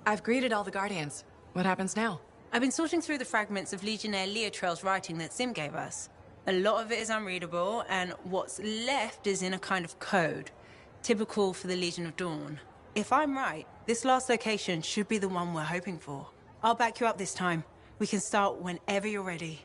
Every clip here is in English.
I've greeted all the Guardians. What happens now? I've been sorting through the fragments of Legionnaire Leotrell's writing that Sim gave us. A lot of it is unreadable, and what's left is in a kind of code, typical for the Legion of Dawn. If I'm right, this last location should be the one we're hoping for. I'll back you up this time. We can start whenever you're ready.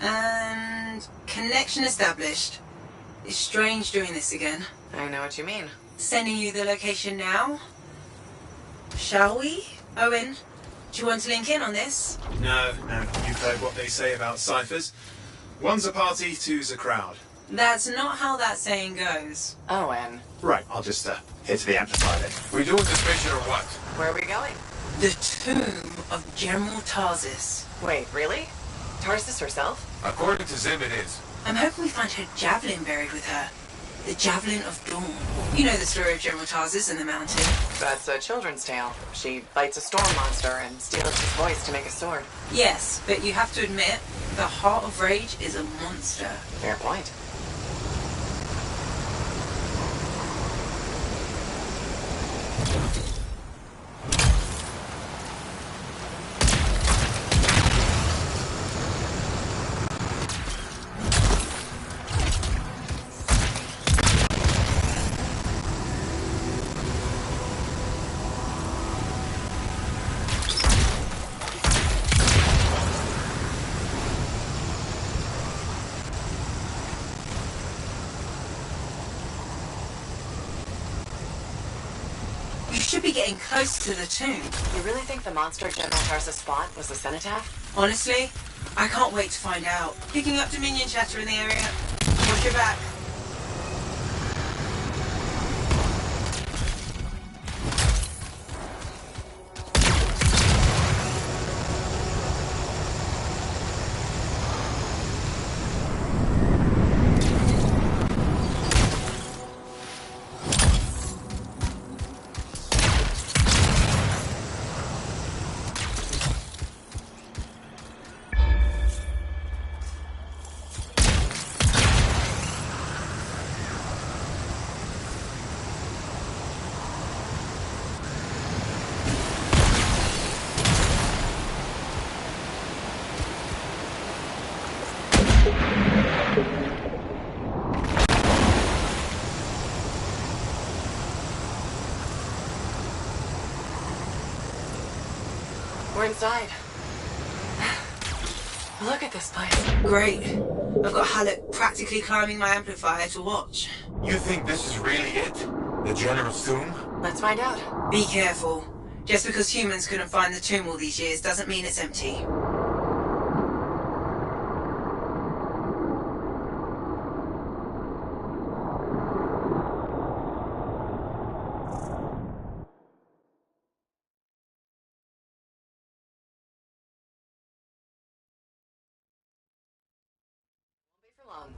And connection established. It's strange doing this again. I know what you mean. Sending you the location now? Shall we? Owen, do you want to link in on this? No. You've heard what they say about ciphers. One's a party, two's a crowd. That's not how that saying goes. Owen, Right, I'll just hit the amplifier then. We doing this mission or what? where are we going? The tomb of General Tarsis. Wait, really? Tarsis herself? According to Zim, it is. I'm hoping we find her javelin buried with her. The Javelin of Dawn. You know the story of General Tarsis and the mountain. That's a children's tale. She fights a storm monster and steals his voice to make a sword. Yes, but you have to admit, the Heart of Rage is a monster. Fair point. You should be getting close to the tomb. You really think the monster General Tarsis fought was the cenotaph? Honestly, I can't wait to find out. Picking up Dominion chatter in the area. Watch your back. We're inside. Look at this place. Great. I've got Halleck practically climbing my amplifier to watch. You think this is really it? The General's tomb? Let's find out. Be careful. Just because humans couldn't find the tomb all these years doesn't mean it's empty. Won't be for long.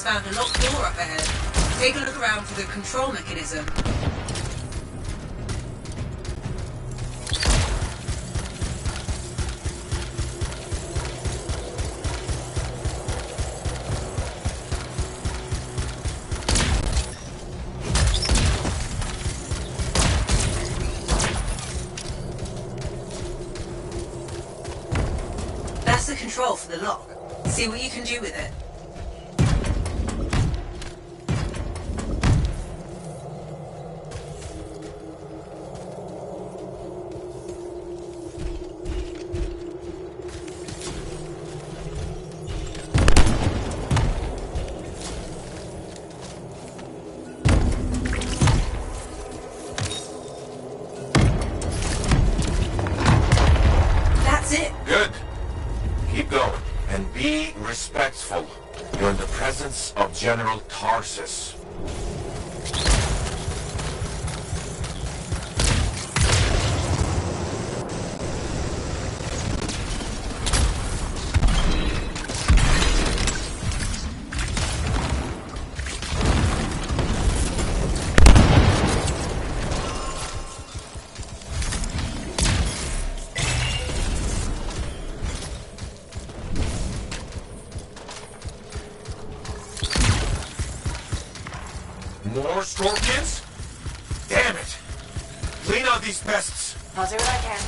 found a locked door up ahead. Take a look around for the control mechanism. That's the control for the lock. See what you can do with it. That's it. Good. Keep going. And be respectful. You're in the presence of General Tarsus. More scorpions? Damn it! Clean out these pests! I'll do what I can.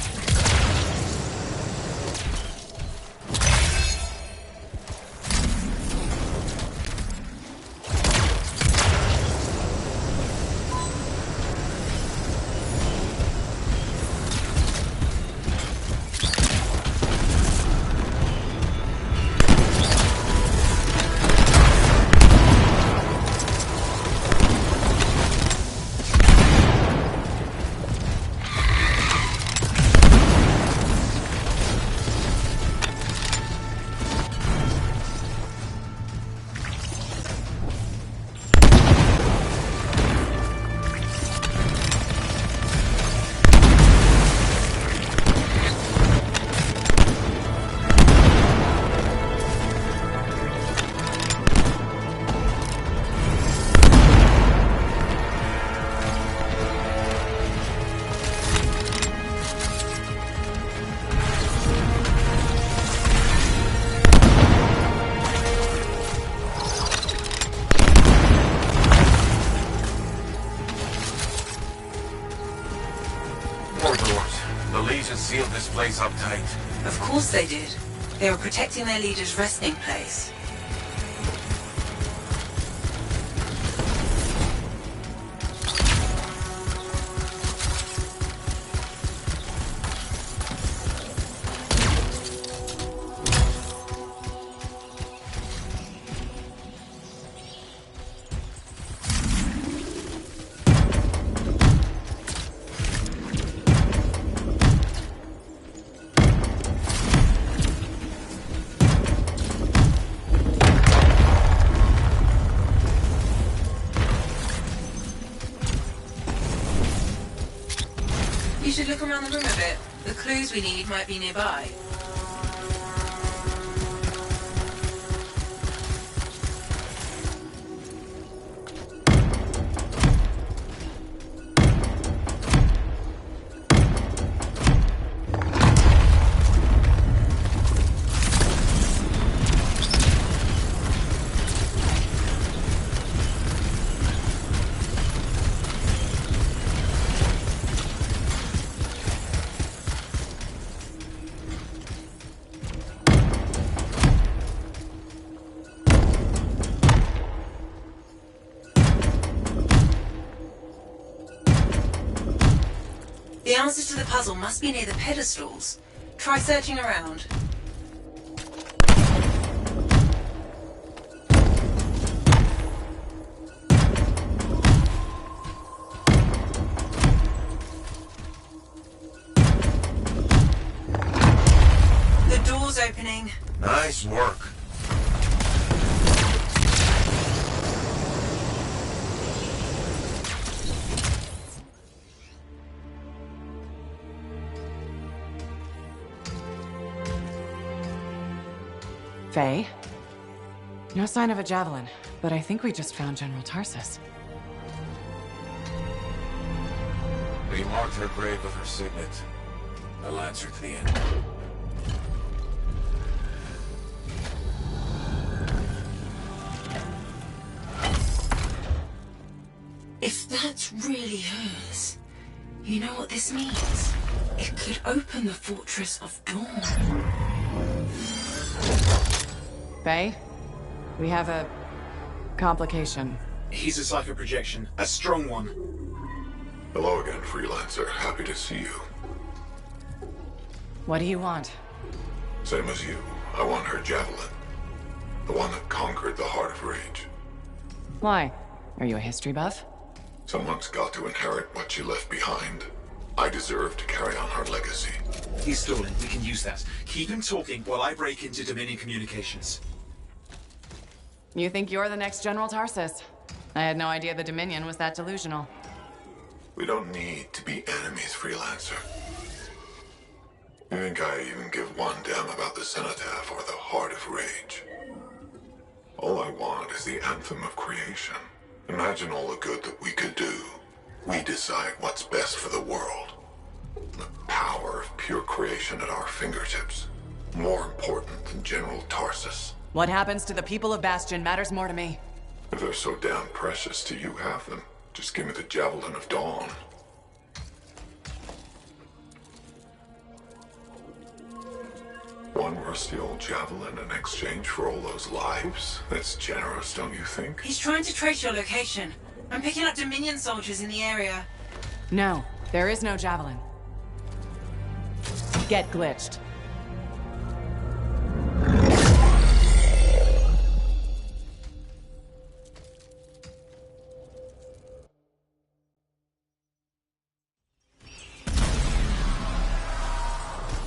More doors. The Legion sealed this place up tight. Of course they did. They were protecting their leader's resting place. You should look around the room a bit. The clues we need might be nearby. The answer to the puzzle must be near the pedestals. Try searching around. The door's opening. Nice work. Faye? No sign of a javelin. but I think we just found General Tarsus. We marked her grave with her signet. A lancer to the end. If that's really hers, you know what this means? It could open the Fortress of Dawn. Faye, we have a complication. He's a cipher projection, a strong one. Hello again, Freelancer. Happy to see you. What do you want? Same as you. I want her javelin. The one that conquered the Heart of Rage. Why? Are you a history buff? Someone's got to inherit what she left behind. I deserve to carry on her legacy. He's stalling. We can use that. Keep him talking while I break into Dominion communications. You think you're the next General Tarsus? I had no idea the Dominion was that delusional. We don't need to be enemies, Freelancer. You think I even give one damn about the Cenotaph or the Heart of Rage? All I want is the anthem of creation. Imagine all the good that we could do. We decide what's best for the world. The power of pure creation at our fingertips. More important than General Tarsus. What happens to the people of Bastion matters more to me. If they're so damn precious to you, have them. Just give me the Javelin of Dawn. One rusty old javelin in exchange for all those lives? That's generous, don't you think? He's trying to trace your location. I'm picking up Dominion soldiers in the area. No, there is no javelin. Get glitched.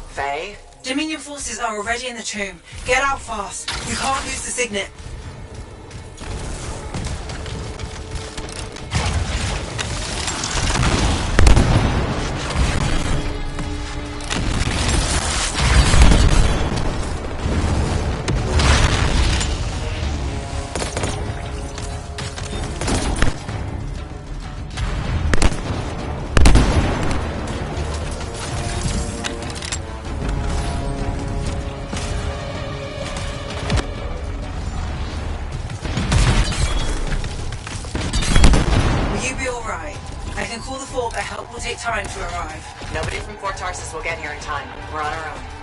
Faye? Dominion forces are already in the tomb. Get out fast. You can't lose the signet. Time to arrive. Nobody from Fort Tarsus will get here in time. We're on our own.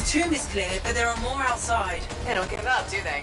tomb is clear, but there are more outside. They don't give up, do they?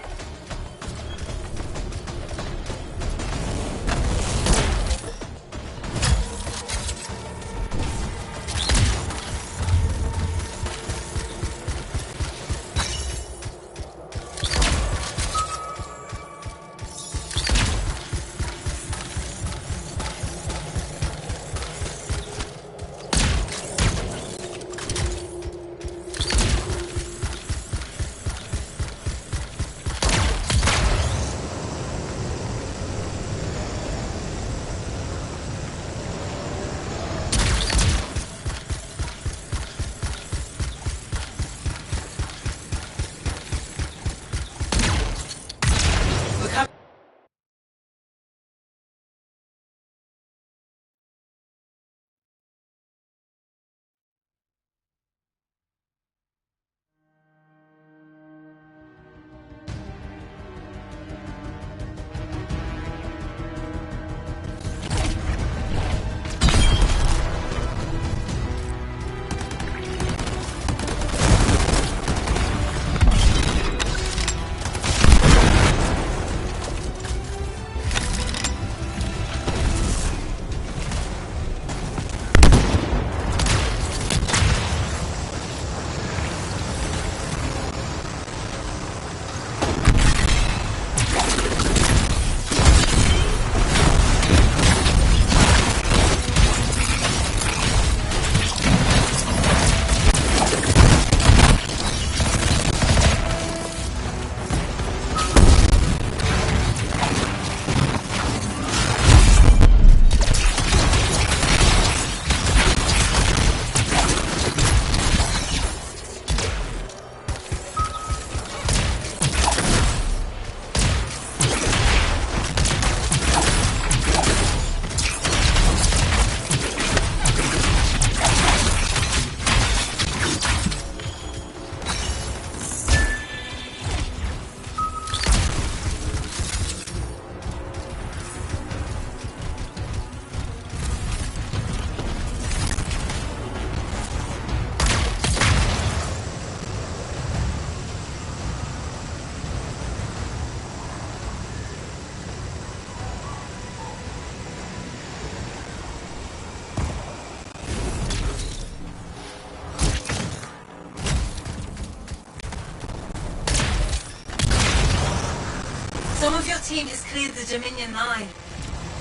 team has cleared the Dominion line.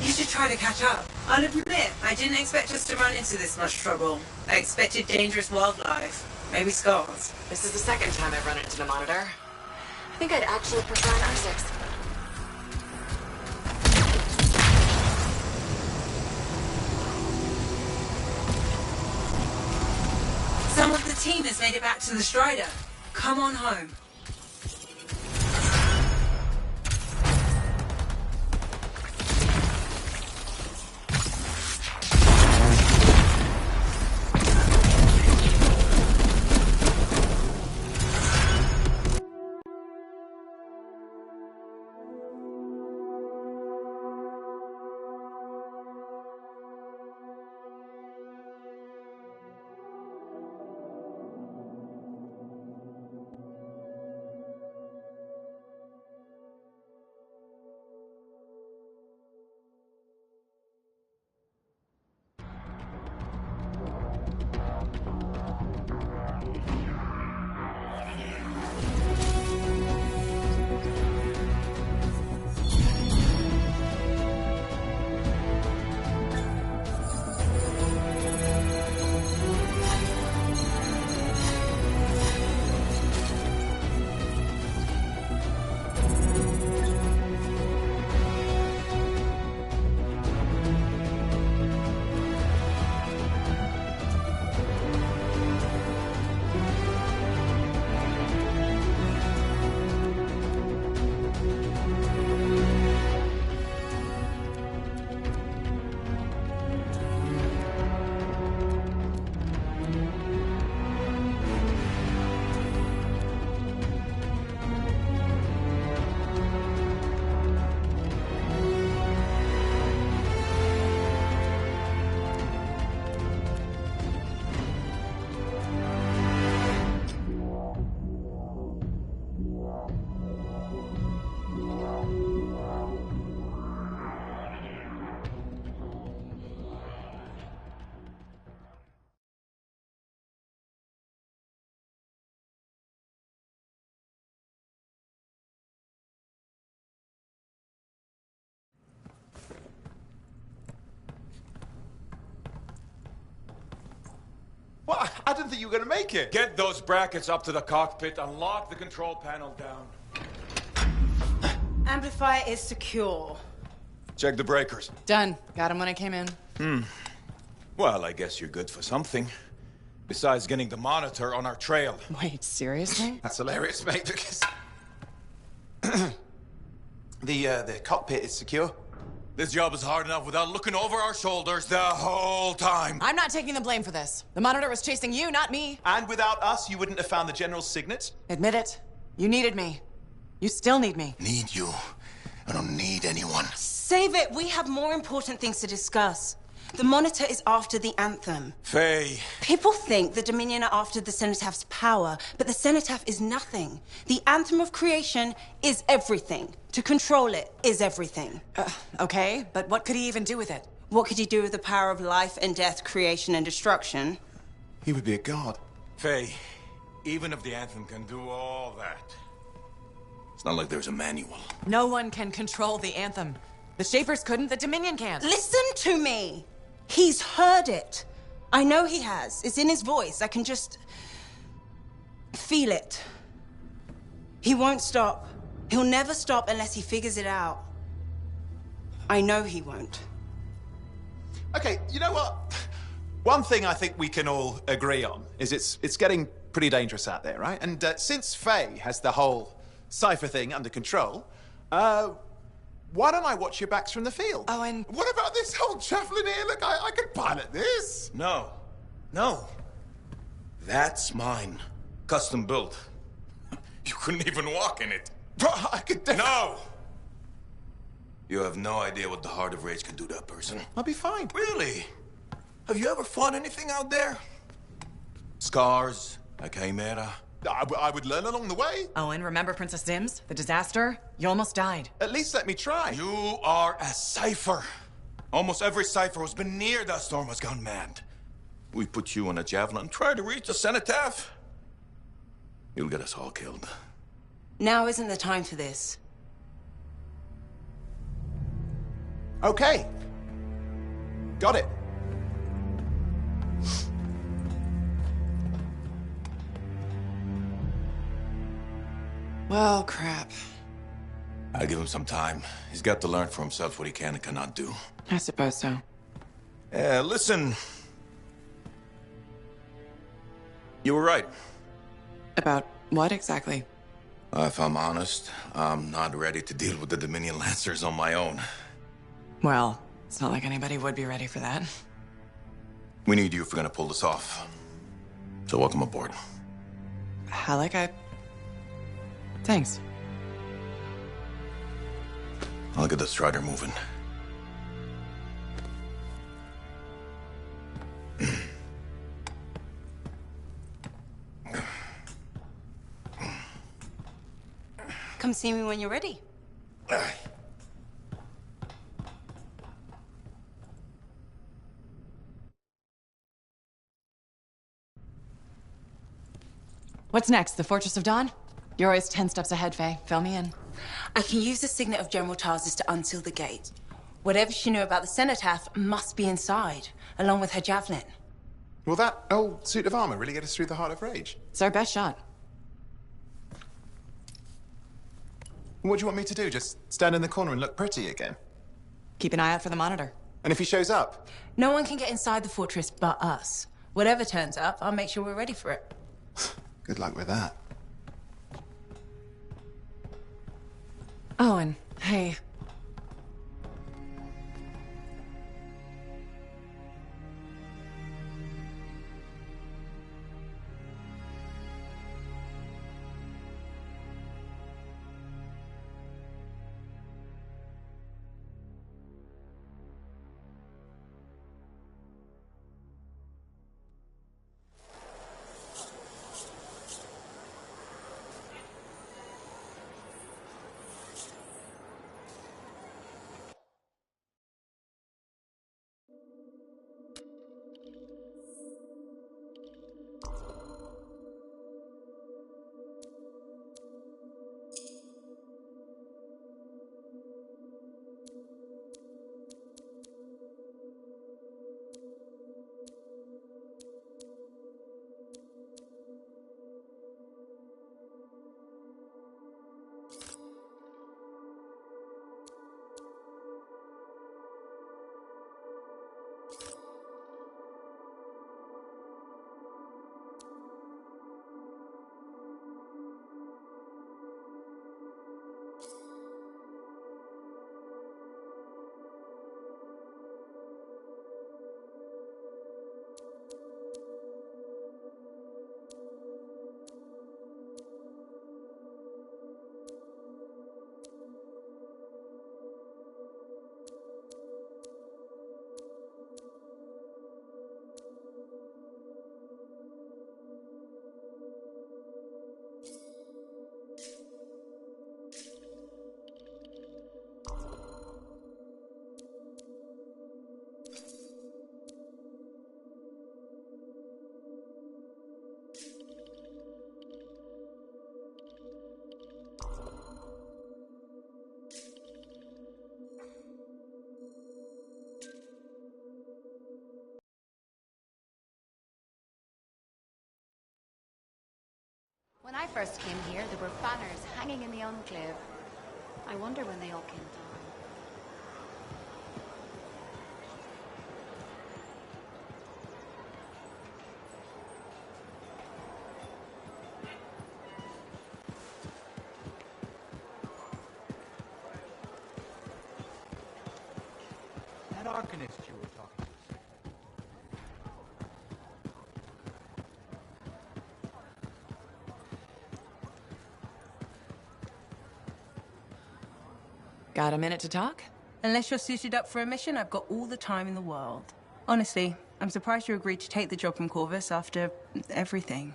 You should try to catch up. I'll admit, I didn't expect us to run into this much trouble. I expected dangerous wildlife. Maybe scars. This is the second time I've run into the Monitor. I think I'd actually prefer an R6. Some of the team has made it back to the Strider. Come on home. What? I didn't think you were going to make it. Get those brackets up to the cockpit and lock the control panel down. Amplifier is secure. Check the breakers. Done. Got him when I came in. Well, I guess you're good for something. Besides getting the Monitor on our trail. Wait, seriously? That's hilarious, mate, because... the cockpit is secure. This job is hard enough without looking over our shoulders the whole time. I'm not taking the blame for this. The Monitor was chasing you, not me. And without us, you wouldn't have found the General's signet? Admit it. You needed me. You still need me. Need you. I don't need anyone. Save it. We have more important things to discuss. The Monitor is after the Anthem. Faye. People think the Dominion are after the Cenotaph power, but the Cenotaph is nothing. The Anthem of Creation is everything. To control it is everything. Okay, but what could he even do with it? What could he do with the power of life and death, creation and destruction? He would be a god. Faye, even if the Anthem can do all that, it's not like there's a manual. No one can control the Anthem. The Shapers couldn't, the Dominion can't. Listen to me! He's heard it. I know he has. It's in his voice. I can just... feel it. He won't stop. He'll never stop unless he figures it out. I know he won't. Okay, you know what? One thing I think we can all agree on is it's getting pretty dangerous out there, right? And since Faye has the whole cipher thing under control, why don't I watch your backs from the field? Oh, and... What about this whole javelin here? Look, I could pilot this. No. No. That's mine. Custom built. You couldn't even walk in it. But I could No! You have no idea what the Heart of Rage can do to a person. I'll be fine. Really? Have you ever fought anything out there? Scars, a chimera. I would learn along the way. Oh, and remember Princess Dims? The disaster? You almost died. At least let me try. You are a cipher. Almost every cipher who's been near that storm has gone mad. We put you on a javelin and try to reach the cenotaph. You'll get us all killed. Now isn't the time for this. Okay. Got it. Well, crap. I give him some time. He's got to learn for himself what he can and cannot do. I suppose so. Listen. You were right. About what exactly? If I'm honest, I'm not ready to deal with the Dominion Lancers on my own. Well, it's not like anybody would be ready for that. We need you if we're gonna pull this off. So welcome aboard. Halleck, Thanks. I'll get the Strider moving. Come see me when you're ready. What's next? The Fortress of Dawn? You're always 10 steps ahead, Faye. Fill me in. I can use the signet of General Tarsus to unseal the gate. Whatever she knew about the cenotaph must be inside, along with her javelin. Will that old suit of armor really get us through the Heart of Rage? It's our best shot. What do you want me to do? Just stand in the corner and look pretty again? Keep an eye out for the monitor. And if he shows up? No one can get inside the fortress but us. Whatever turns up, I'll make sure we're ready for it. Good luck with that. Oh, and hey. When I first came here, there were banners hanging in the enclave. I wonder when they all came down. That Arcanist you were talking to. Got a minute to talk? Unless you're suited up for a mission, I've got all the time in the world. Honestly, I'm surprised you agreed to take the job from Corvus after everything.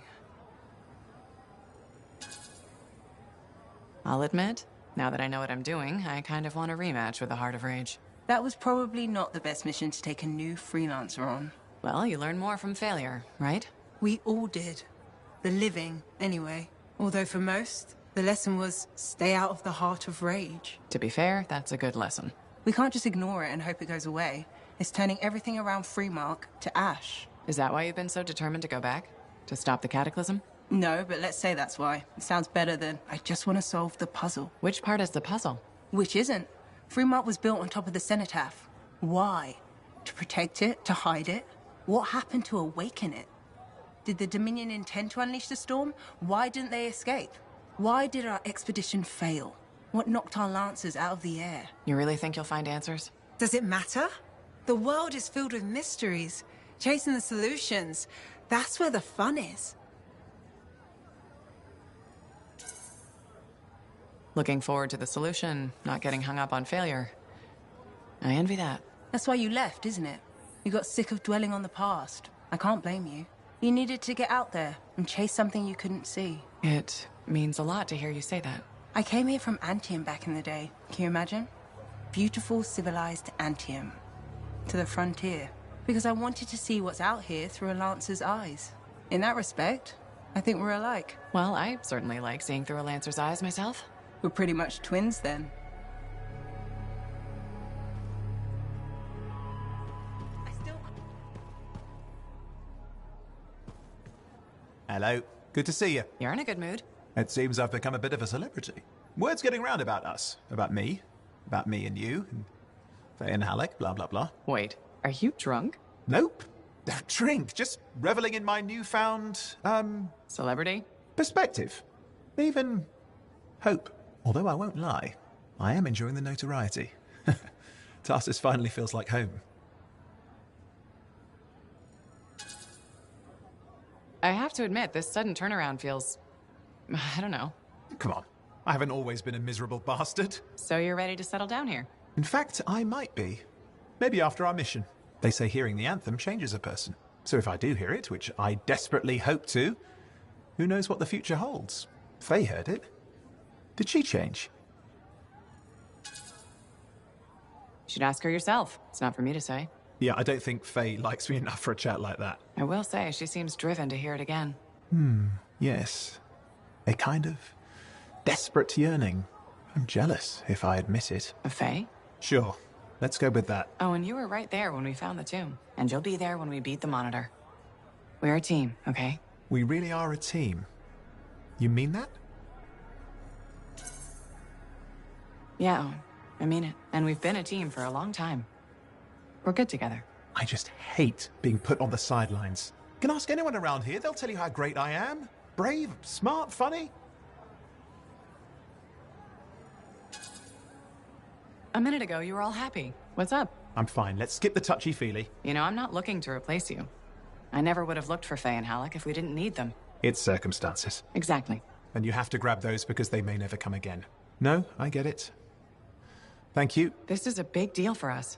I'll admit, now that I know what I'm doing, I kind of want a rematch with the Heart of Rage. That was probably not the best mission to take a new freelancer on. Well, you learn more from failure, right? We all did. The living, anyway. Although for most, the lesson was stay out of the Heart of Rage. To be fair, that's a good lesson. We can't just ignore it and hope it goes away. It's turning everything around Freemark to ash. Is that why you've been so determined to go back? To stop the cataclysm? No, but let's say that's why. It sounds better than, I just want to solve the puzzle. Which part is the puzzle? Which isn't. Freemark was built on top of the cenotaph. Why? To protect it? To hide it? What happened to awaken it? Did the Dominion intend to unleash the storm? Why didn't they escape? Why did our expedition fail? What knocked our lancers out of the air? You really think you'll find answers? Does it matter? The world is filled with mysteries. Chasing the solutions, that's where the fun is. Looking forward to the solution, not getting hung up on failure. I envy that. That's why you left, isn't it? You got sick of dwelling on the past. I can't blame you. You needed to get out there and chase something you couldn't see. It means a lot to hear you say that. I came here from Antium back in the day. Can you imagine? Beautiful, civilized Antium. To the frontier. Because I wanted to see what's out here through a Lancer's eyes. In that respect, I think we're alike. Well, I certainly like seeing through a Lancer's eyes myself. We're pretty much twins then. Hello. Good to see you. You're in a good mood. It seems I've become a bit of a celebrity. Word's getting round about us. About me and you, and Faye and Halleck, blah, blah, blah. Wait, are you drunk? Nope. Don't drink. Just reveling in my newfound, Celebrity? perspective. Even hope. Although I won't lie, I am enjoying the notoriety. Tarsus finally feels like home. I have to admit, this sudden turnaround feels... I don't know. Come on. I haven't always been a miserable bastard. So you're ready to settle down here? In fact, I might be. Maybe after our mission. They say hearing the anthem changes a person. So if I do hear it, which I desperately hope to, who knows what the future holds? Faye heard it. Did she change? You should ask her yourself. It's not for me to say. Yeah, I don't think Faye likes me enough for a chat like that. I will say, she seems driven to hear it again. Yes. A kind of desperate yearning. I'm jealous, if I admit it. Of Faye? Sure. Let's go with that. Oh, and you were right there when we found the tomb. And you'll be there when we beat the Monitor. We're a team, okay? We really are a team. You mean that? Yeah, I mean it. And we've been a team for a long time. We're good together. I just hate being put on the sidelines. You can ask anyone around here, they'll tell you how great I am. Brave, smart, funny. A minute ago, you were all happy. What's up? I'm fine, let's skip the touchy-feely. You know, I'm not looking to replace you. I never would have looked for Faye and Halleck if we didn't need them. It's circumstances. Exactly. And you have to grab those because they may never come again. No, I get it. Thank you. This is a big deal for us.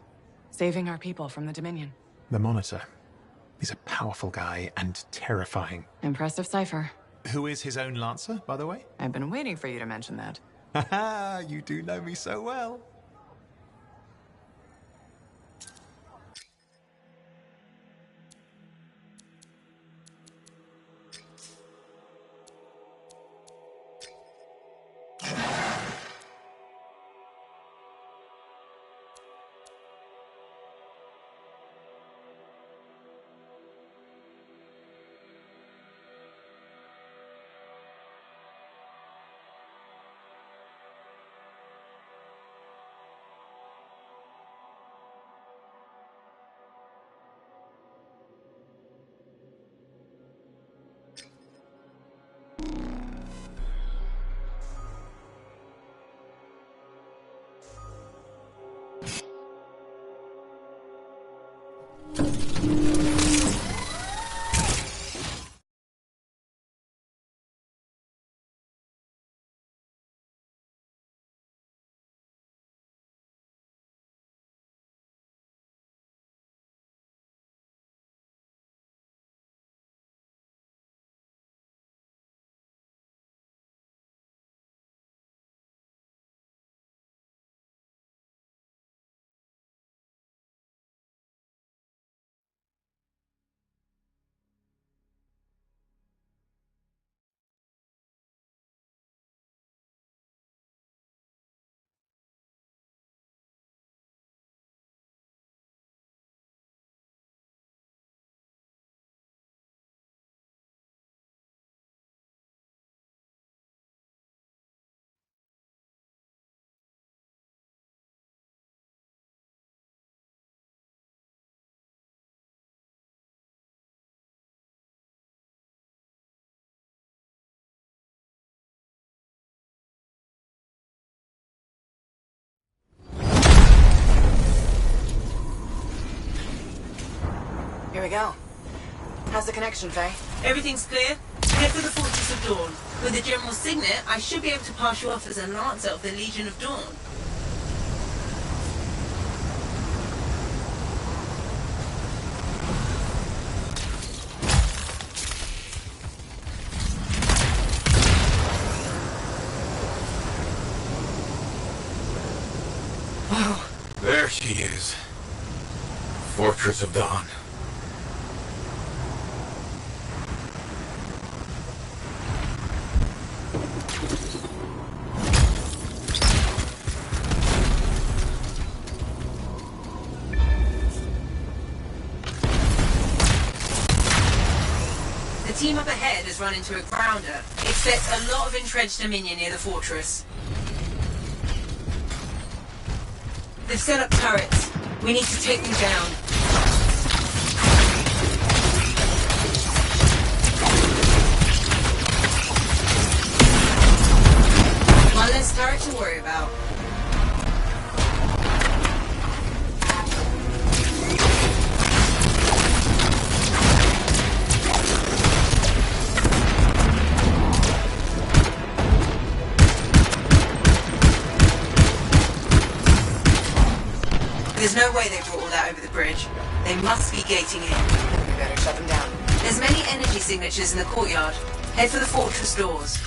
Saving our people from the Dominion. The Monitor. He's a powerful guy and terrifying. Impressive cipher. Who is his own Lancer, by the way? I've been waiting for you to mention that. Haha, you do know me so well. we go. How's the connection, Faye? Everything's clear. Head for the Fortress of Dawn. With the General's signet, I should be able to pass you off as a Lancer of the Legion of Dawn. Whoa. There she is. Fortress of Dawn. The team up ahead has run into a grounder. Expect a lot of entrenched Dominion near the fortress. They've set up turrets. We need to take them down. One less turret to worry about. There's no way they brought all that over the bridge. They must be gating in. We better shut them down. There's many energy signatures in the courtyard. Head for the fortress doors.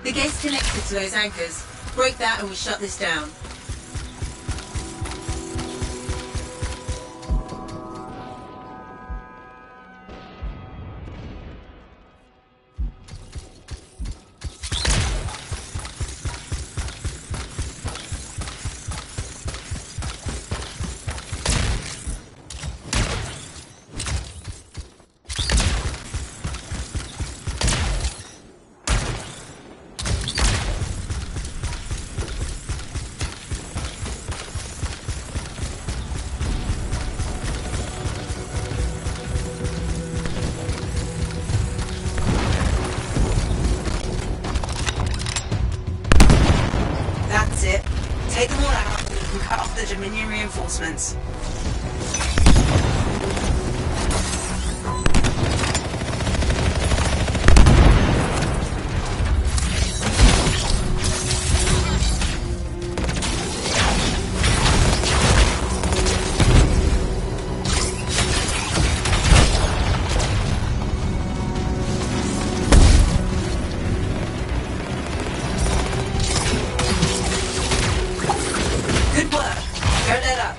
The gate's connected to those anchors. Break that and we shut this down. Take them all out and cut off the Dominion reinforcements. Good work. Don't let up.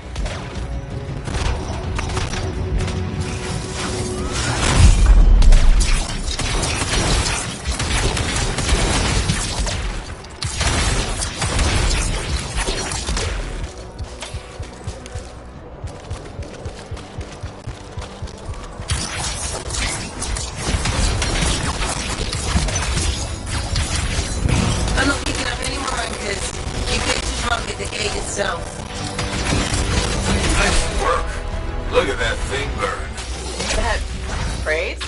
I'm not picking up any more anchors. You get to target the gate itself. Nice work. Look at that thing burn. That phrase?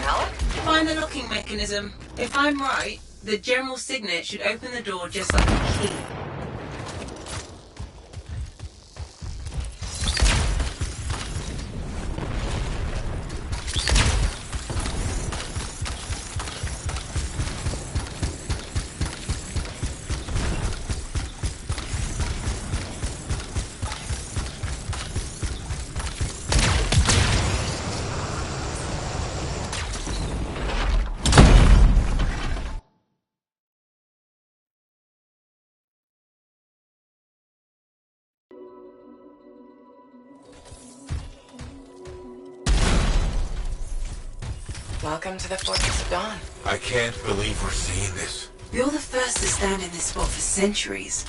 Malik? Find the locking mechanism. If I'm right, the General's signet should open the door just like a key. Welcome to the Fortress of Dawn. I can't believe we're seeing this. You're the first to stand in this spot for centuries.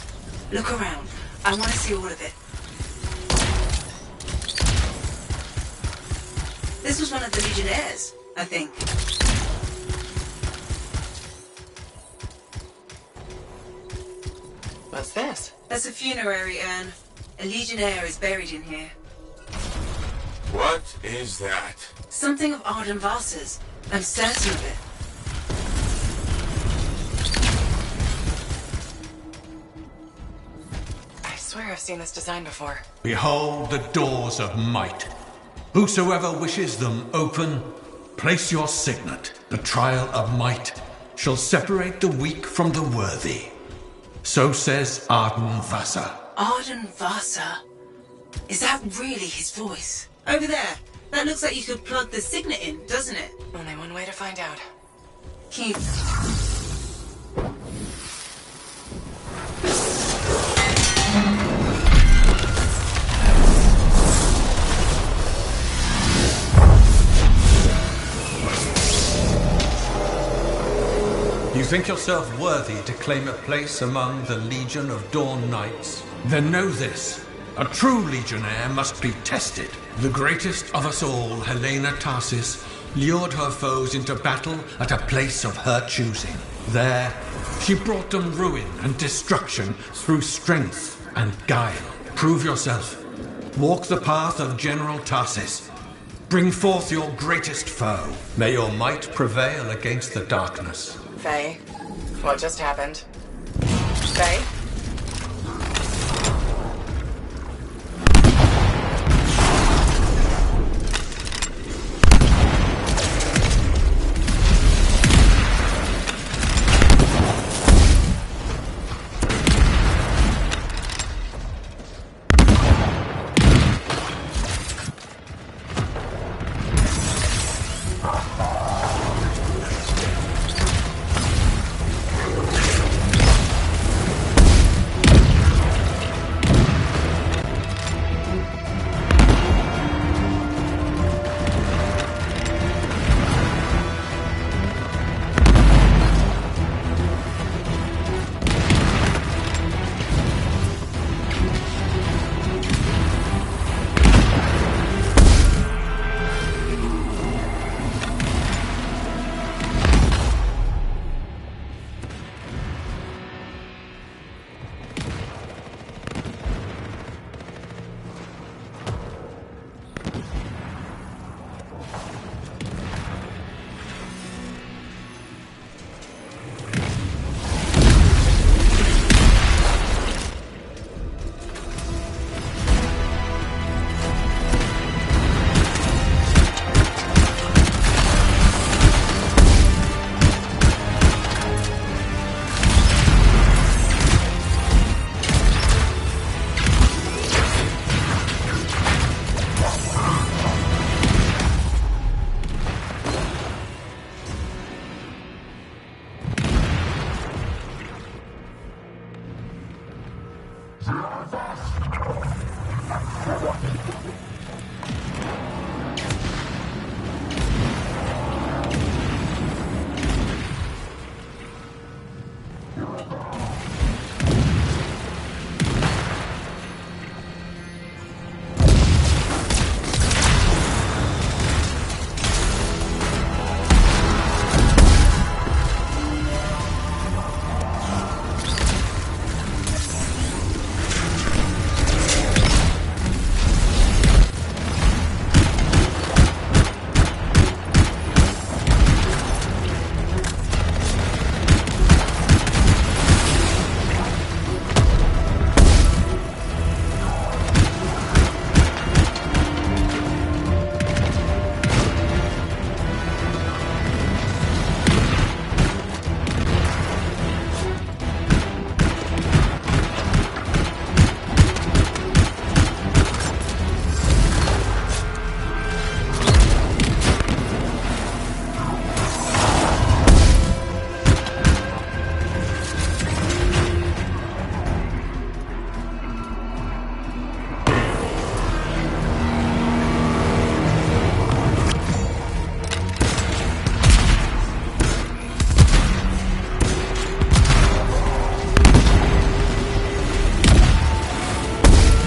Look around. I want to see all of it. This was one of the Legionnaires, I think. What's this? That's a funerary urn. A Legionnaire is buried in here. What is that? Something of Arden Vasa's. I'm certain of it. I swear I've seen this design before. Behold the doors of might. Whosoever wishes them open, place your signet. The trial of might shall separate the weak from the worthy. So says Arden Vasa. Arden Vasa? Is that really his voice? Over there. That looks like you could plug the signet in, doesn't it? Only one way to find out. Keep. You think yourself worthy to claim a place among the Legion of Dawn Knights? Then know this. A true Legionnaire must be tested. The greatest of us all, Helena Tarsis, lured her foes into battle at a place of her choosing. There, she brought them ruin and destruction through strength and guile. Prove yourself. Walk the path of General Tarsis. Bring forth your greatest foe. May your might prevail against the darkness. Faye, what just happened? Faye?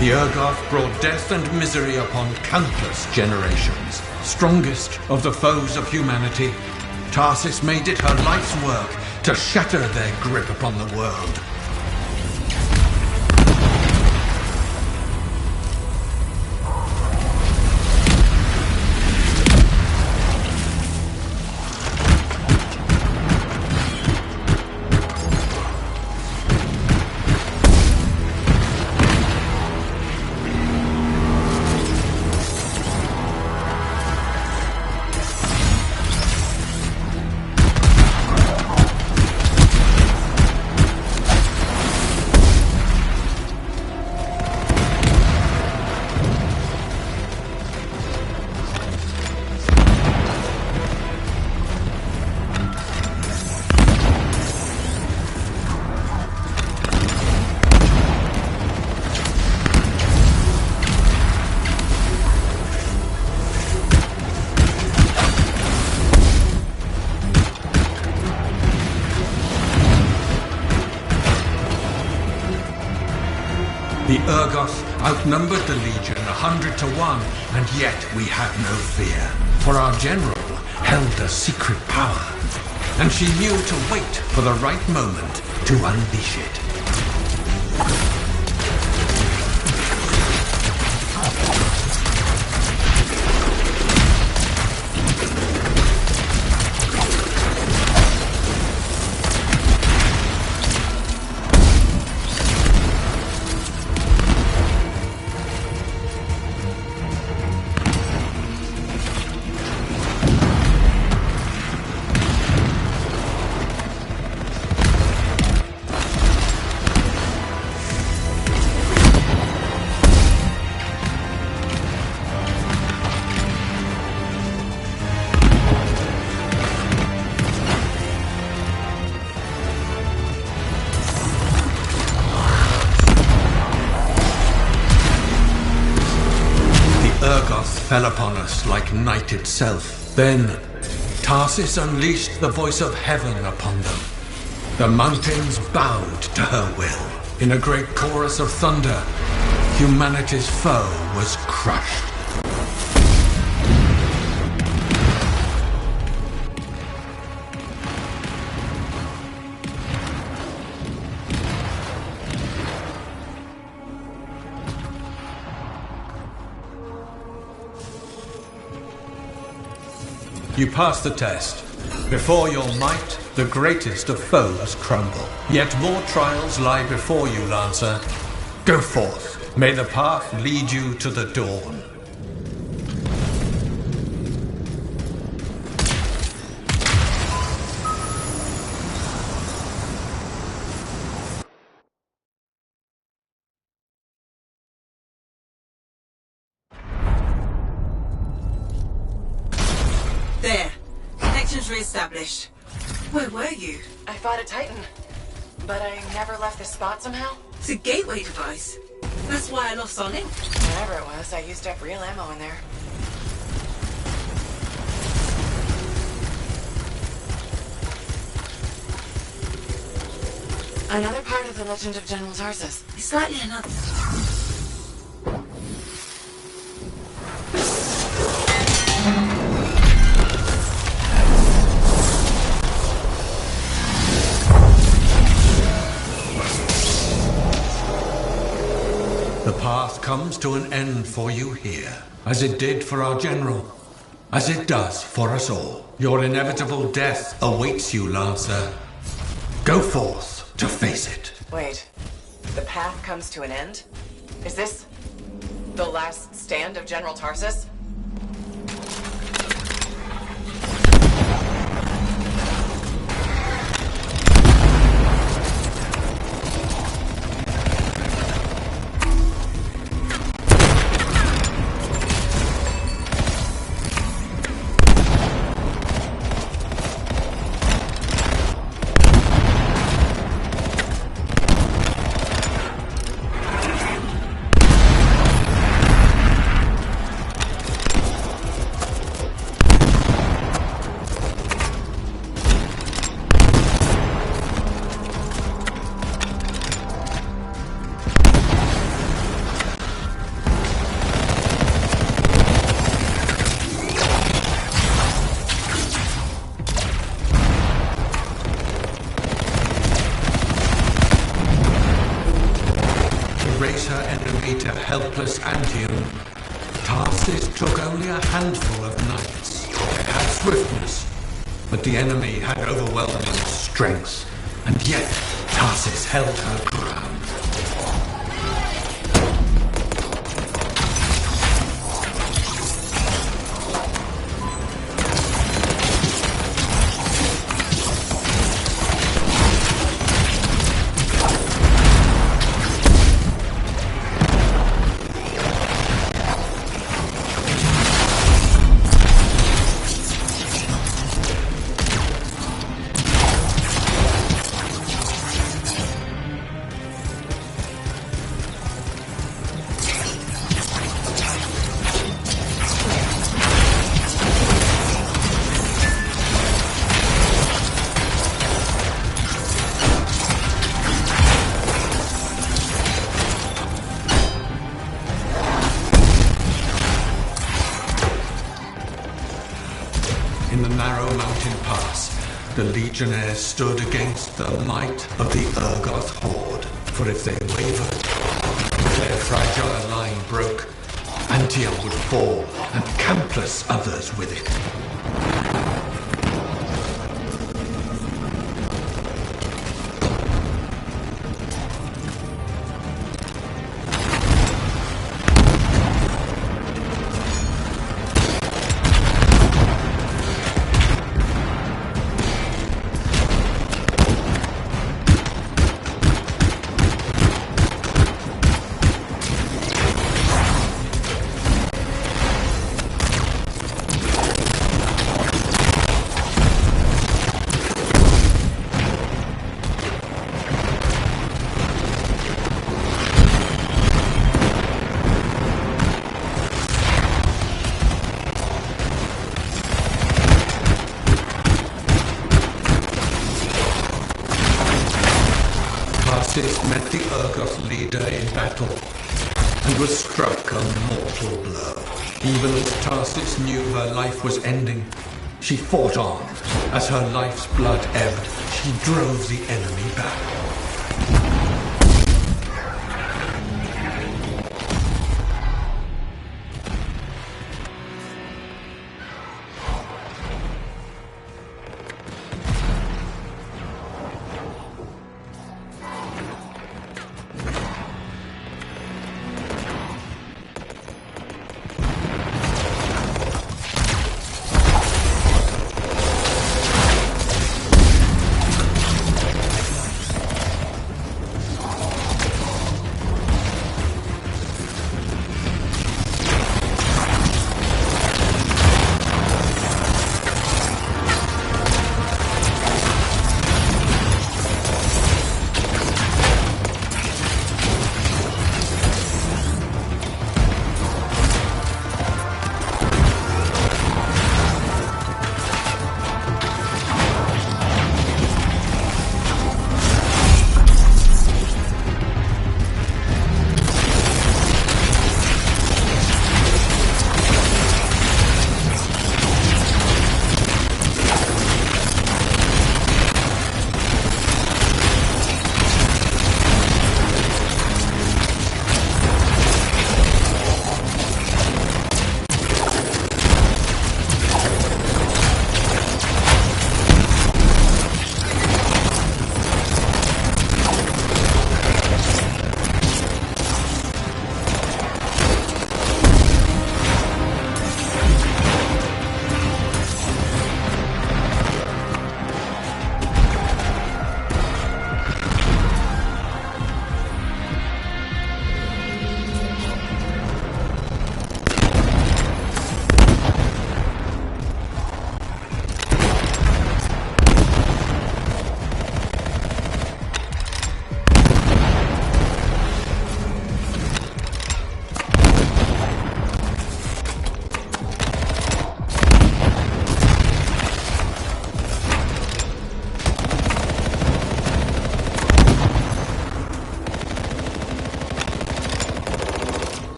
The Urgoth brought death and misery upon countless generations. strongest of the foes of humanity, Tarsis made it her life's work to shatter their grip upon the world. The Urgoth outnumbered the Legion 100 to 1, and yet we had no fear. For our general held a secret power, and she knew to wait for the right moment to unleash it. Urgoth fell upon us like night itself. Then, Tarsis unleashed the voice of heaven upon them. The mountains bowed to her will. In a great chorus of thunder, humanity's foe was crushed. You passed the test. Before your might, the greatest of foes crumble. Yet more trials lie before you, Lancer. Go forth. May the path lead you to the dawn. There. Connections re-established. Where were you? I fought a Titan, but I never left this spot somehow. It's a gateway device. That's why I lost our link. Whatever it was, I used up real ammo in there. Another part of the legend of General Tarsus. It's slightly another. The path comes to an end for you here, as it did for our general, as it does for us all. Your inevitable death awaits you, Lancer. Go forth to face it. Wait, the path comes to an end? Is this the last stand of General Tarsus? reckless Antium, Tarsis took only a handful of knights. They had swiftness, but the enemy had overwhelming strength, and yet Tarsis held her ground. In the narrow mountain pass, the Legionnaires stood against the might of the Urgoth horde. For if they wavered, if their fragile line broke, Antium would fall, and countless others with it. Tarsis met the Urgoth leader in battle, and was struck a mortal blow. Even as Tarsis knew her life was ending, she fought on. As her life's blood ebbed, she drove the enemy back.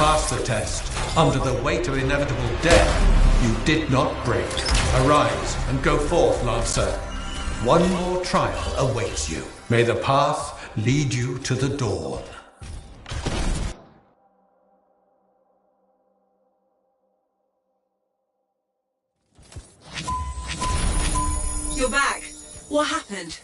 pass the test, under the weight of inevitable death, you did not break. Arise and go forth, Lancer. One more trial awaits you. May the path lead you to the dawn. You're back. What happened?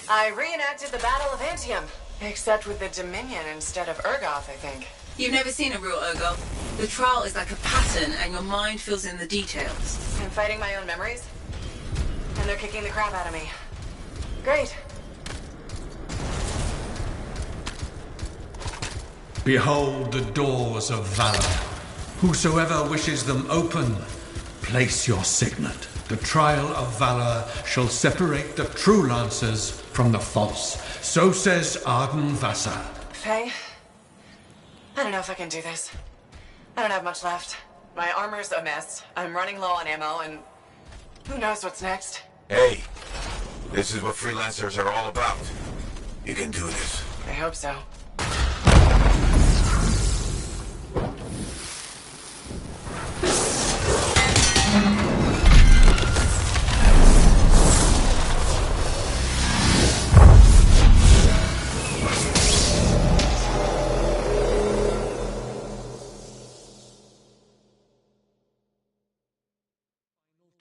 I reenacted the Battle of Antium, except with the Dominion instead of Urgoth, I think. You've never seen a real Urgoth. The trial is like a pattern, and your mind fills in the details. I'm fighting my own memories, and they're kicking the crap out of me. Great. Behold the doors of valor. Whosoever wishes them open, place your signet. The trial of valor shall separate the true lancers from the false. So says Arden Vassar. Faye? I don't know if I can do this. I don't have much left. My armor's a mess. I'm running low on ammo, and who knows what's next? Hey, this is what freelancers are all about. You can do this. I hope so.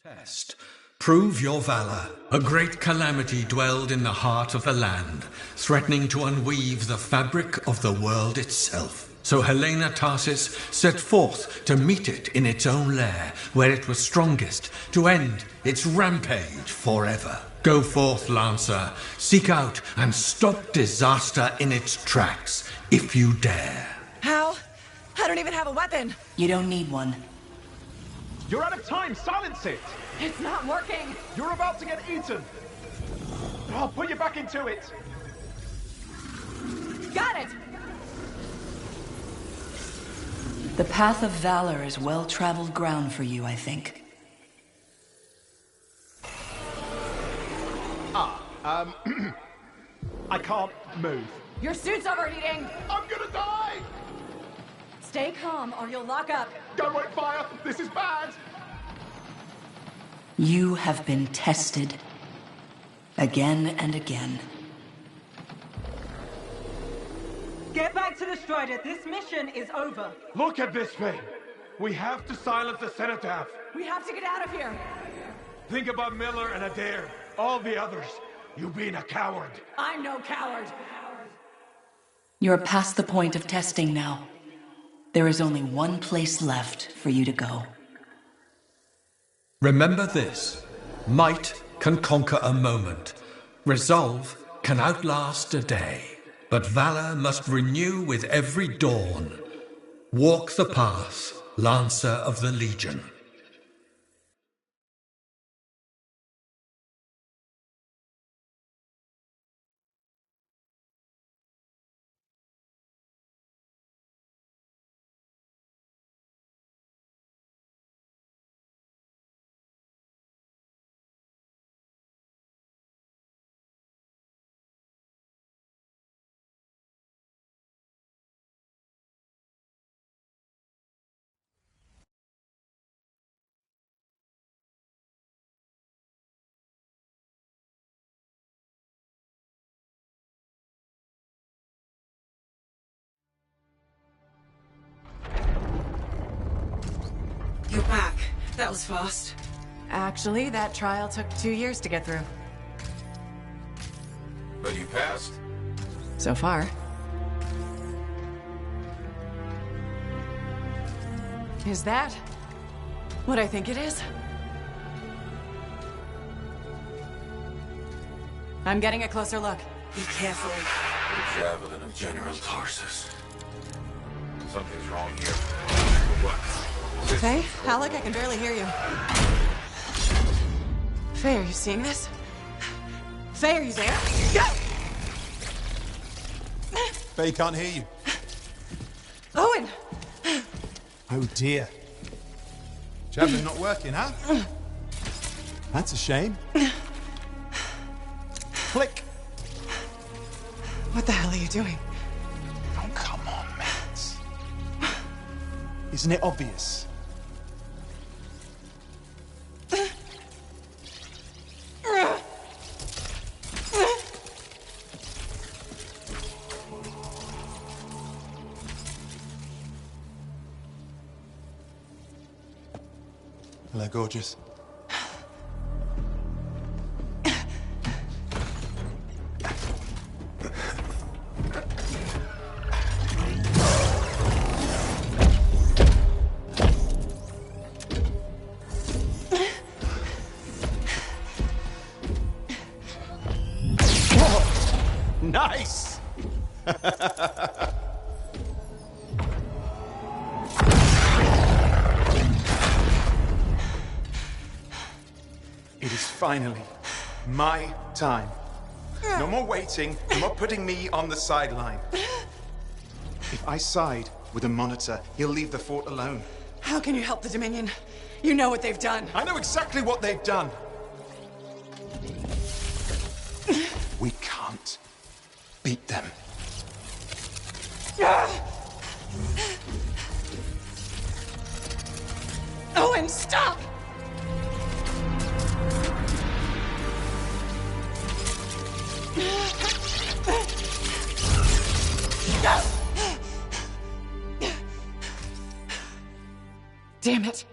Test. Prove your valor. A great calamity dwelled in the heart of the land, threatening to unweave the fabric of the world itself. So Helena Tarsis set forth to meet it in its own lair, where it was strongest, to end its rampage forever. Go forth, Lancer. Seek out and stop disaster in its tracks, if you dare. How? I don't even have a weapon. You don't need one. You're out of time! Silence it! It's not working! You're about to get eaten! I'll put you back into it! Got it! The path of valor is well-traveled ground for you, I think. I can't move. Your suit's overheating! I'm gonna die! Stay calm or you'll lock up. Don't wait fire! This is bad! You have been tested. Again and again. Get back to the Strider. This mission is over. Look at this thing! We have to silence the cenotaph. We have to get out of here! Think about Miller and Adair. All the others. You being a coward. I'm no coward! You're past the point of testing now. There is only one place left for you to go. Remember this. Might can conquer a moment. Resolve can outlast a day. But valor must renew with every dawn. Walk the path, Lancer of the Legion. You're back. That was fast. Actually, that trial took 2 years to get through. But you passed. So far. Is that what I think it is? I'm getting a closer look. Be careful. The javelin of General Tarsus. Something's wrong here. What? Faye? Alec, I can barely hear you. Faye, are you seeing this? Faye, are you there? Faye can't hear you. Owen! Oh dear. Javelin not working, huh? That's a shame. Click. What the hell are you doing? Oh, come on, Matt. Isn't it obvious? Hello, gorgeous. Nice! It is finally my time. No more waiting, no more putting me on the sideline. If I side with a monitor, he'll leave the fort alone. How can you help the Dominion? You know what they've done. I know exactly what they've done. We can't beat them. Owen, stop! Damn it.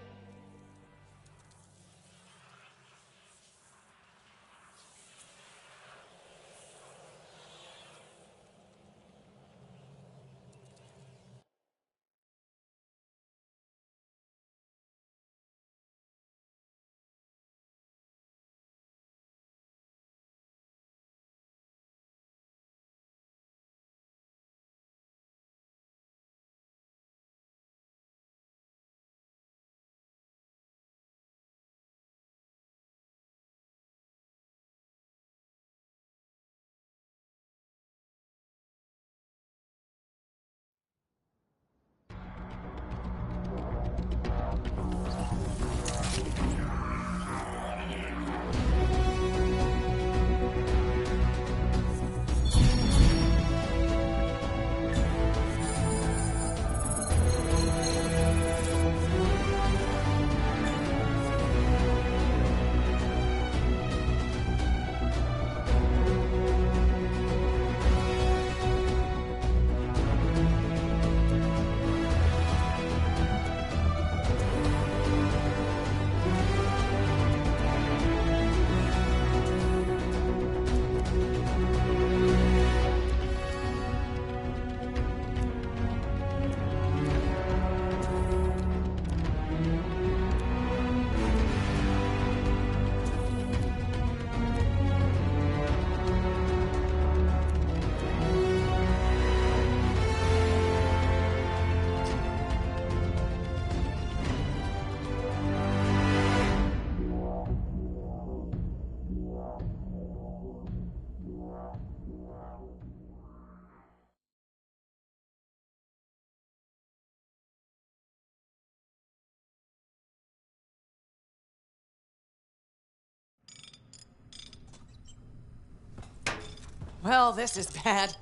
Well, this is bad.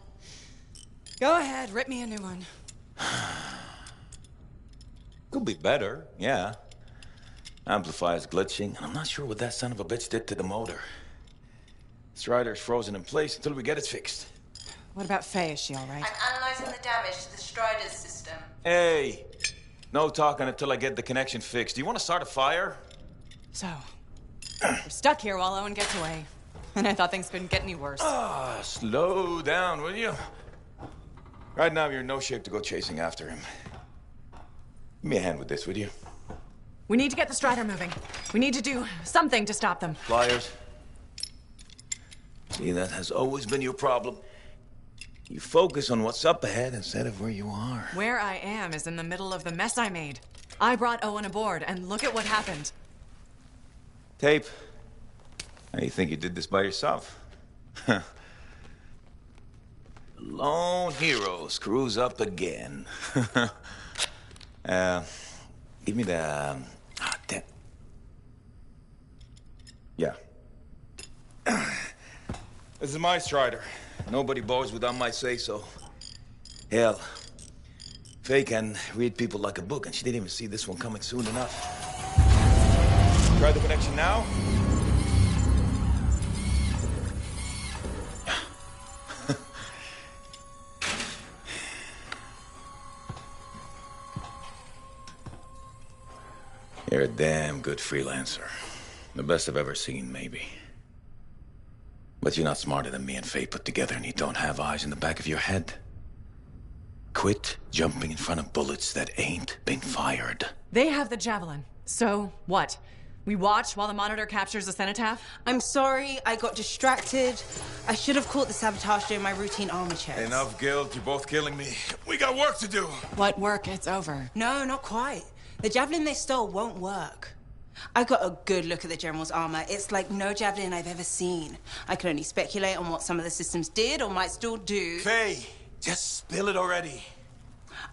Go ahead, rip me a new one. Could be better, yeah. Amplifier's glitching, and I'm not sure what that son of a bitch did to the motor. Strider's frozen in place until we get it fixed. What about Faye? Is she all right? I'm analyzing the damage to the Strider's system. Hey, no talking until I get the connection fixed. Do you want to start a fire? So, we're stuck here while Owen gets away. And I thought things couldn't get any worse. Slow down, will you? Right now, you're in no shape to go chasing after him. Give me a hand with this, would you? We need to get the Strider moving. We need to do something to stop them. Flyers. See, that has always been your problem. You focus on what's up ahead instead of where you are. Where I am is in the middle of the mess I made. I brought Owen aboard, and look at what happened. Tape. How do you think you did this by yourself? Lone hero screws up again. Give me the... damn. Yeah. This is my Strider. Nobody boards without my say-so. Hell, Faye can read people like a book, and she didn't even see this one coming soon enough. Try the connection now. You're a damn good freelancer. The best I've ever seen, maybe. But you're not smarter than me and Faye put together, and you don't have eyes in the back of your head. Quit jumping in front of bullets that ain't been fired. They have the javelin. So, what? We watch while the monitor captures the cenotaph? I'm sorry, I got distracted. I should have caught the sabotage during my routine armor checks. Enough guilt, you're both killing me. We got work to do. What work? It's over. No, not quite. The javelin they stole won't work. I got a good look at the General's armor. It's like no javelin I've ever seen. I can only speculate on what some of the systems did or might still do. Faye, just spill it already.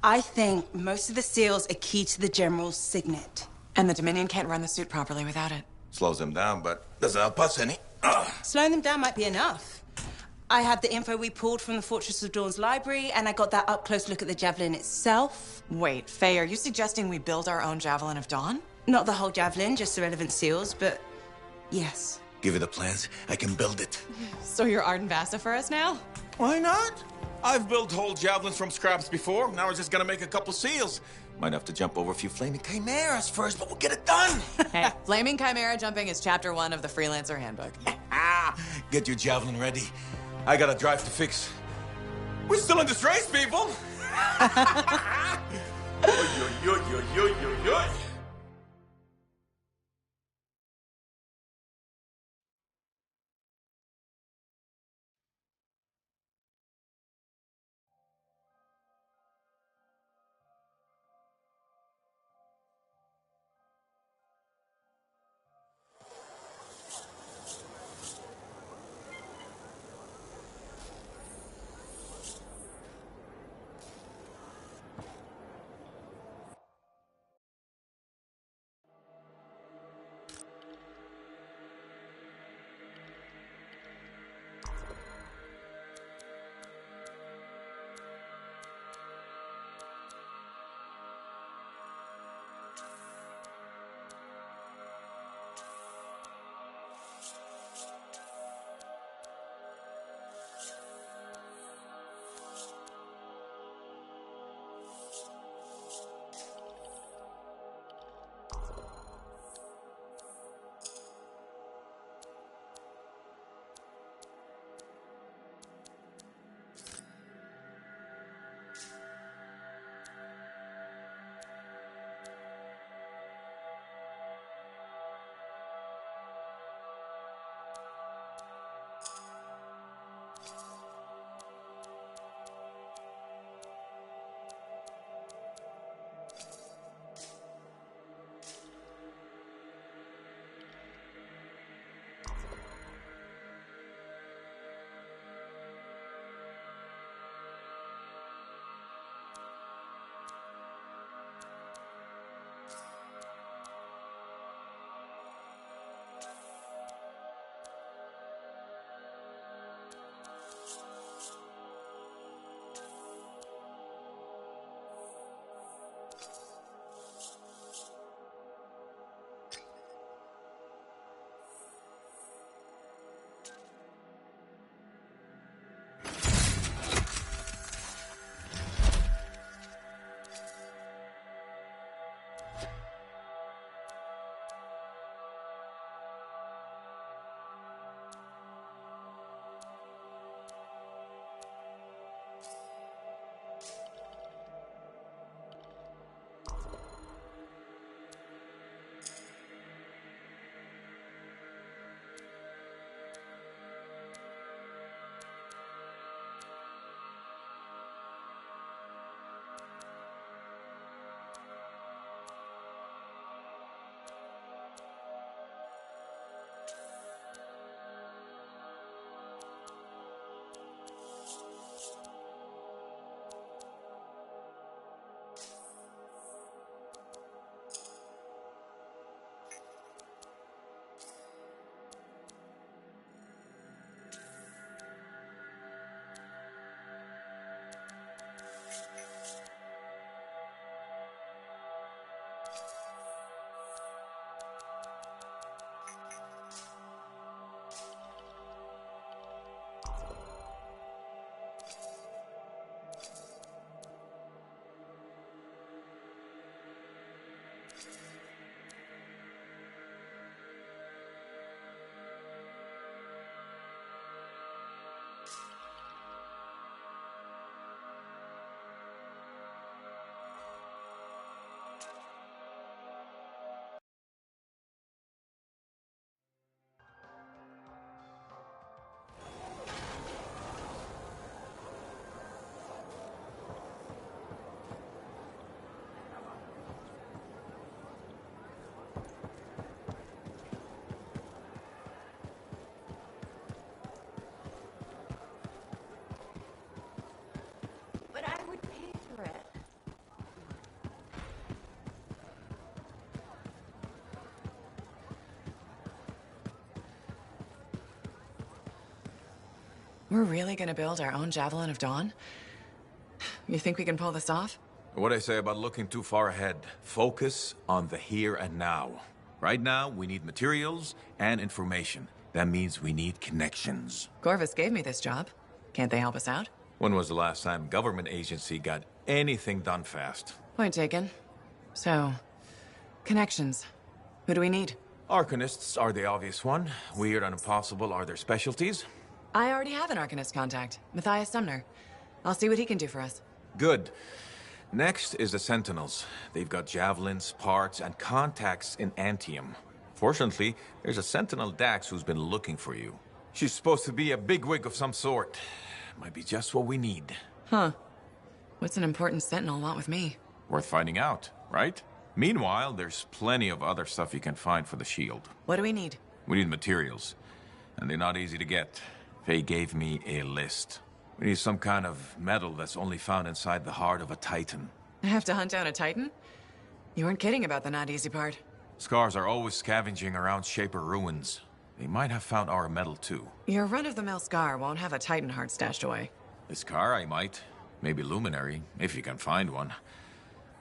I think most of the seals are key to the General's signet. And the Dominion can't run the suit properly without it. Slows them down, but doesn't help us any. Slowing them down might be enough. I had the info we pulled from the Fortress of Dawn's library, and I got that up-close look at the javelin itself. Wait, Faye, are you suggesting we build our own Javelin of Dawn? Not the whole javelin, just the relevant seals, but yes. Give you the plans, I can build it. So you're Arden Vassa for us now? Why not? I've built whole javelins from scraps before. Now we're just gonna make a couple seals. Might have to jump over a few flaming chimeras first, but we'll get it done. Hey, flaming chimera jumping is chapter 1 of the Freelancer Handbook. Get your javelin ready. I got a drive to fix. We're still in this race, people. Oy, oy, oy, oy, oy, oy, oy. But I would pay for it. We're really gonna build our own Javelin of Dawn? You think we can pull this off? What I say about looking too far ahead. Focus on the here and now. Right now, we need materials and information. That means we need connections. Corvus gave me this job. Can't they help us out? When was the last time government agency got anything done fast? Point taken. So, connections. Who do we need? Arcanists are the obvious one. Weird and impossible are their specialties. I already have an Arcanist contact, Matthias Sumner. I'll see what he can do for us. Good. Next is the Sentinels. They've got javelins, parts, and contacts in Antium. Fortunately, there's a Sentinel Dax who's been looking for you. She's supposed to be a bigwig of some sort. Might be just what we need. Huh. What's an important Sentinel want with me? Worth finding out, right? Meanwhile, there's plenty of other stuff you can find for the shield. What do we need? We need materials, and they're not easy to get. Faye gave me a list. We need some kind of metal that's only found inside the heart of a Titan. I have to hunt down a Titan? You weren't kidding about the not easy part. Scars are always scavenging around Shaper ruins. They might have found our metal too. Your run-of-the-mill Scar won't have a Titan heart stashed away. The Scar I might. Maybe Luminary, if you can find one.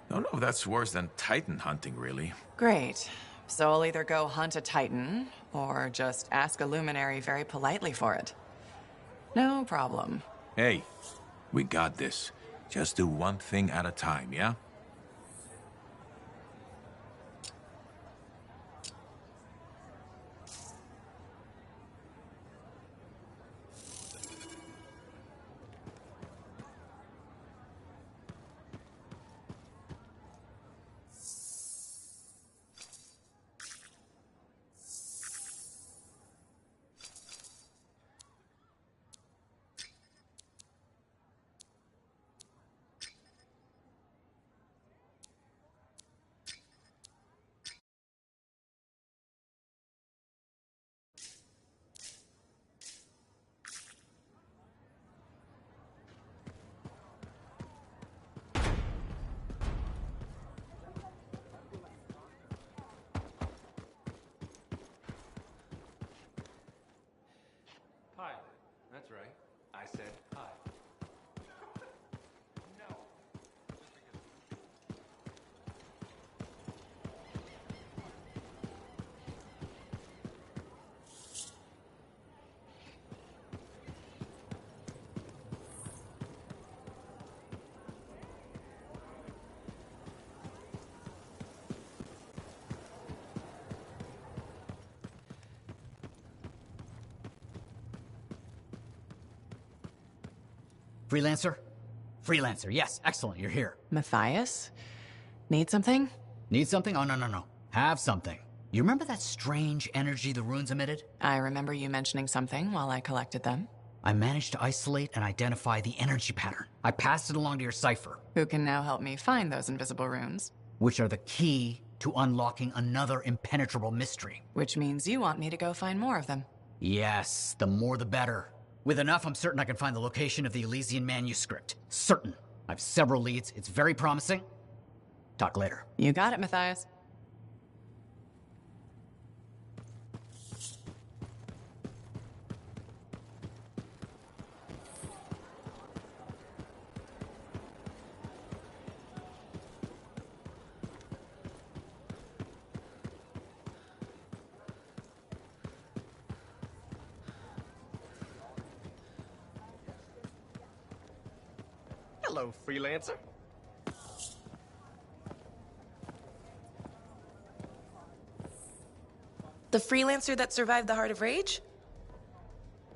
Don't know if that's worse than Titan hunting, really. Great. So I'll either go hunt a Titan, or just ask a Luminary very politely for it. No problem. Hey, we got this. Just do one thing at a time, yeah? Hi. That's right. I said hi. No. Freelancer? Freelancer, yes, excellent, you're here. Matthias? Need something? Need something? Oh, no. Have something. You remember that strange energy the runes emitted? I remember you mentioning something while I collected them. I managed to isolate and identify the energy pattern. I passed it along to your cipher. Who can now help me find those invisible runes? Which are the key to unlocking another impenetrable mystery. Which means you want me to go find more of them. Yes, the more the better. With enough, I'm certain I can find the location of the Elysian manuscript. Certain. I have several leads. It's very promising. Talk later. You got it, Matthias. Hello, freelancer. The freelancer that survived the Heart of Rage?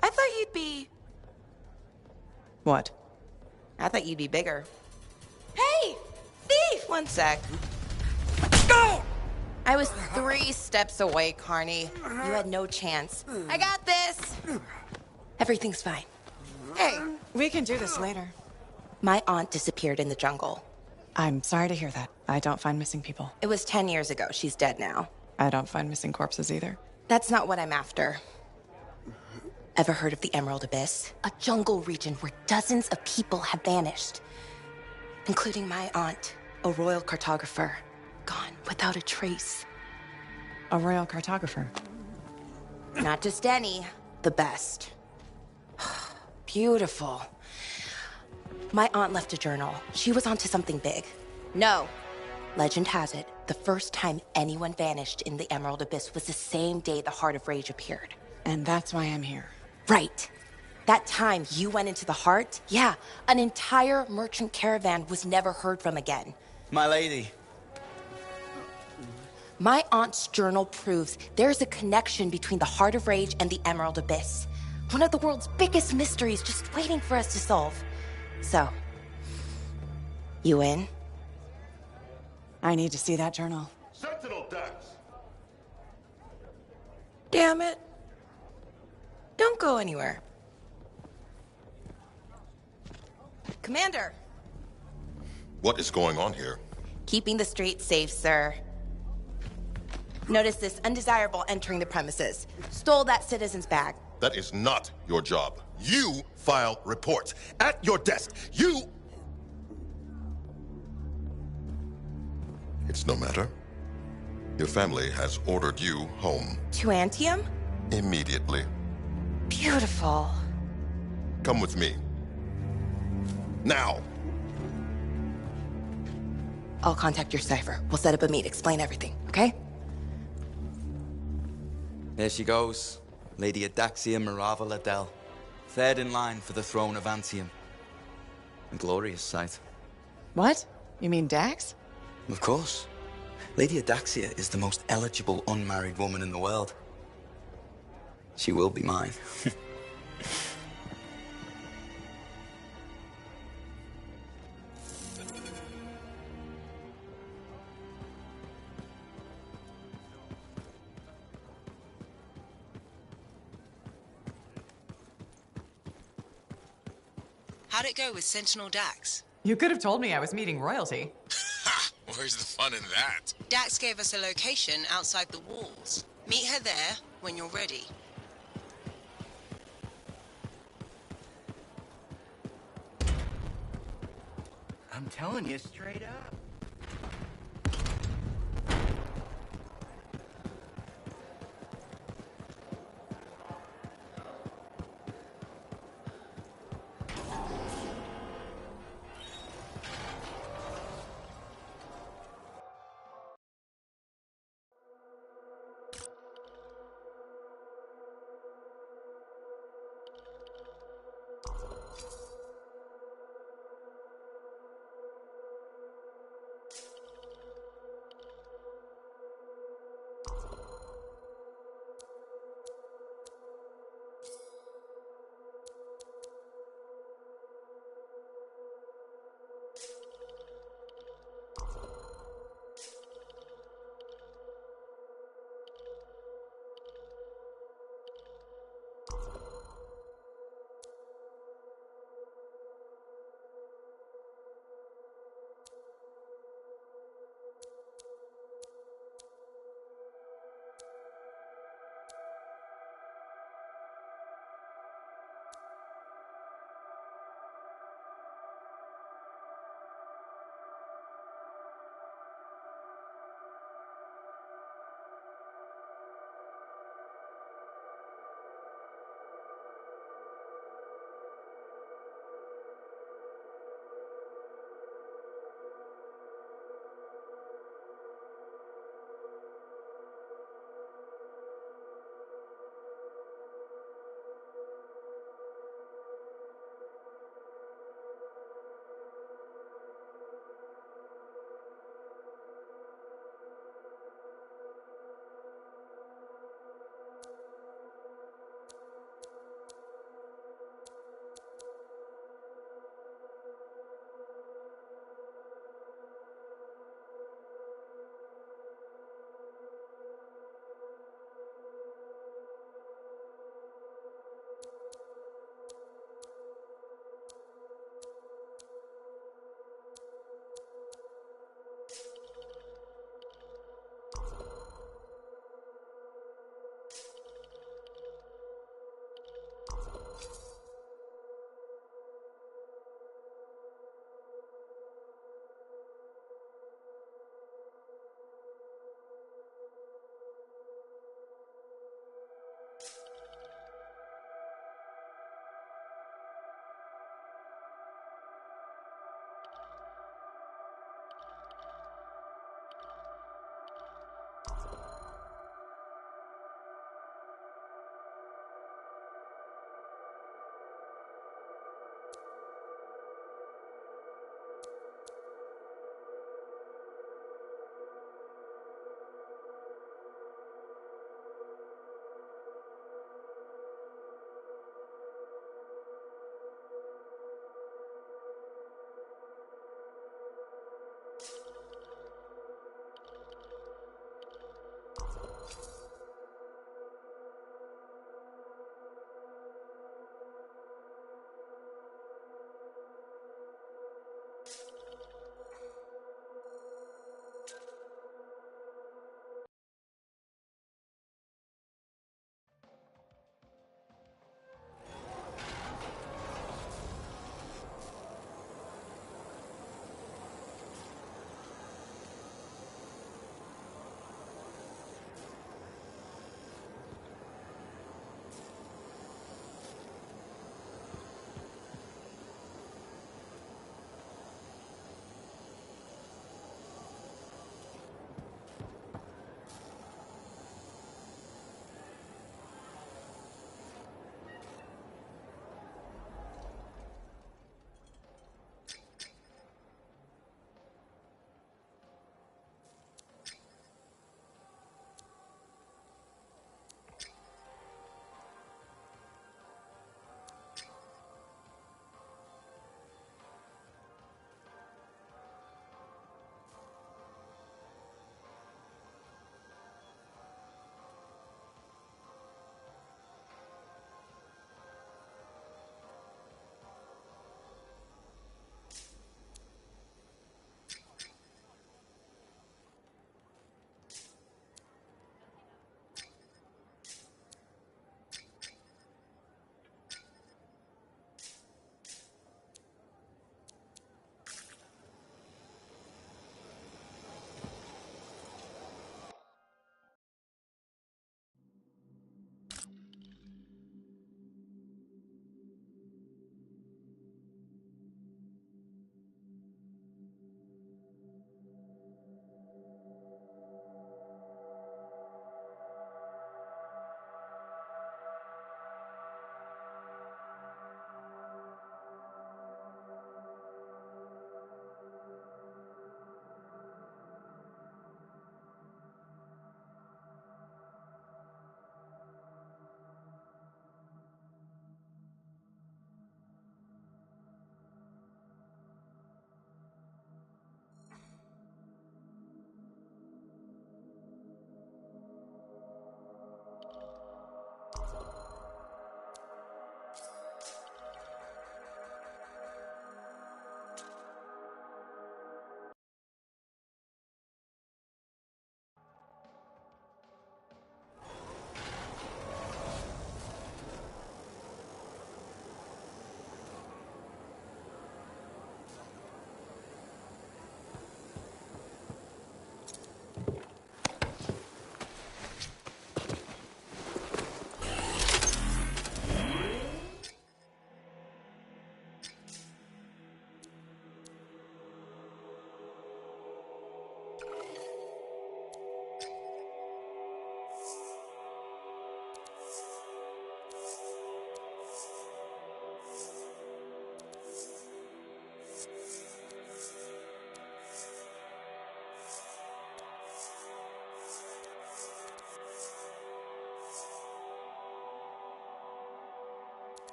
I thought you'd be... What? I thought you'd be bigger. Hey! Thief! One sec. I was 3 steps away, Carney. You had no chance. I got this! Everything's fine. Hey, we can do this later. My aunt disappeared in the jungle. I'm sorry to hear that. I don't find missing people. It was 10 years ago. She's dead now. I don't find missing corpses either. That's not what I'm after. Ever heard of the Emerald Abyss? A jungle region where dozens of people have vanished. Including my aunt, a royal cartographer. Gone without a trace. A royal cartographer? Not just any, the best. Beautiful. My aunt left a journal. She was onto something big. No. Legend has it, the first time anyone vanished in the Emerald Abyss was the same day the Heart of Rage appeared. And that's why I'm here. Right. That time you went into the Heart, yeah, an entire merchant caravan was never heard from again. My lady. My aunt's journal proves there's a connection between the Heart of Rage and the Emerald Abyss. One of the world's biggest mysteries just waiting for us to solve. So, you in? I need to see that journal. Sentinel Dax! Damn it. Don't go anywhere. Commander! What is going on here? Keeping the streets safe, sir. Notice this undesirable entering the premises. Stole that citizen's bag. That is not your job. You file reports. At your desk, you... It's no matter. Your family has ordered you home. To Antium? Immediately. Beautiful. Come with me. Now! I'll contact your cipher. We'll set up a meet, explain everything, okay? There she goes. Lady Adaxia Mirava Ladell. Third in line for the throne of Antium. A glorious sight. What? You mean Dax? Of course. Lady Adaxia is the most eligible unmarried woman in the world. She will be mine. How'd it go with Sentinel Dax? You could have told me I was meeting royalty. Ha! Where's the fun in that? Dax gave us a location outside the walls. Meet her there when you're ready. I'm telling you straight up.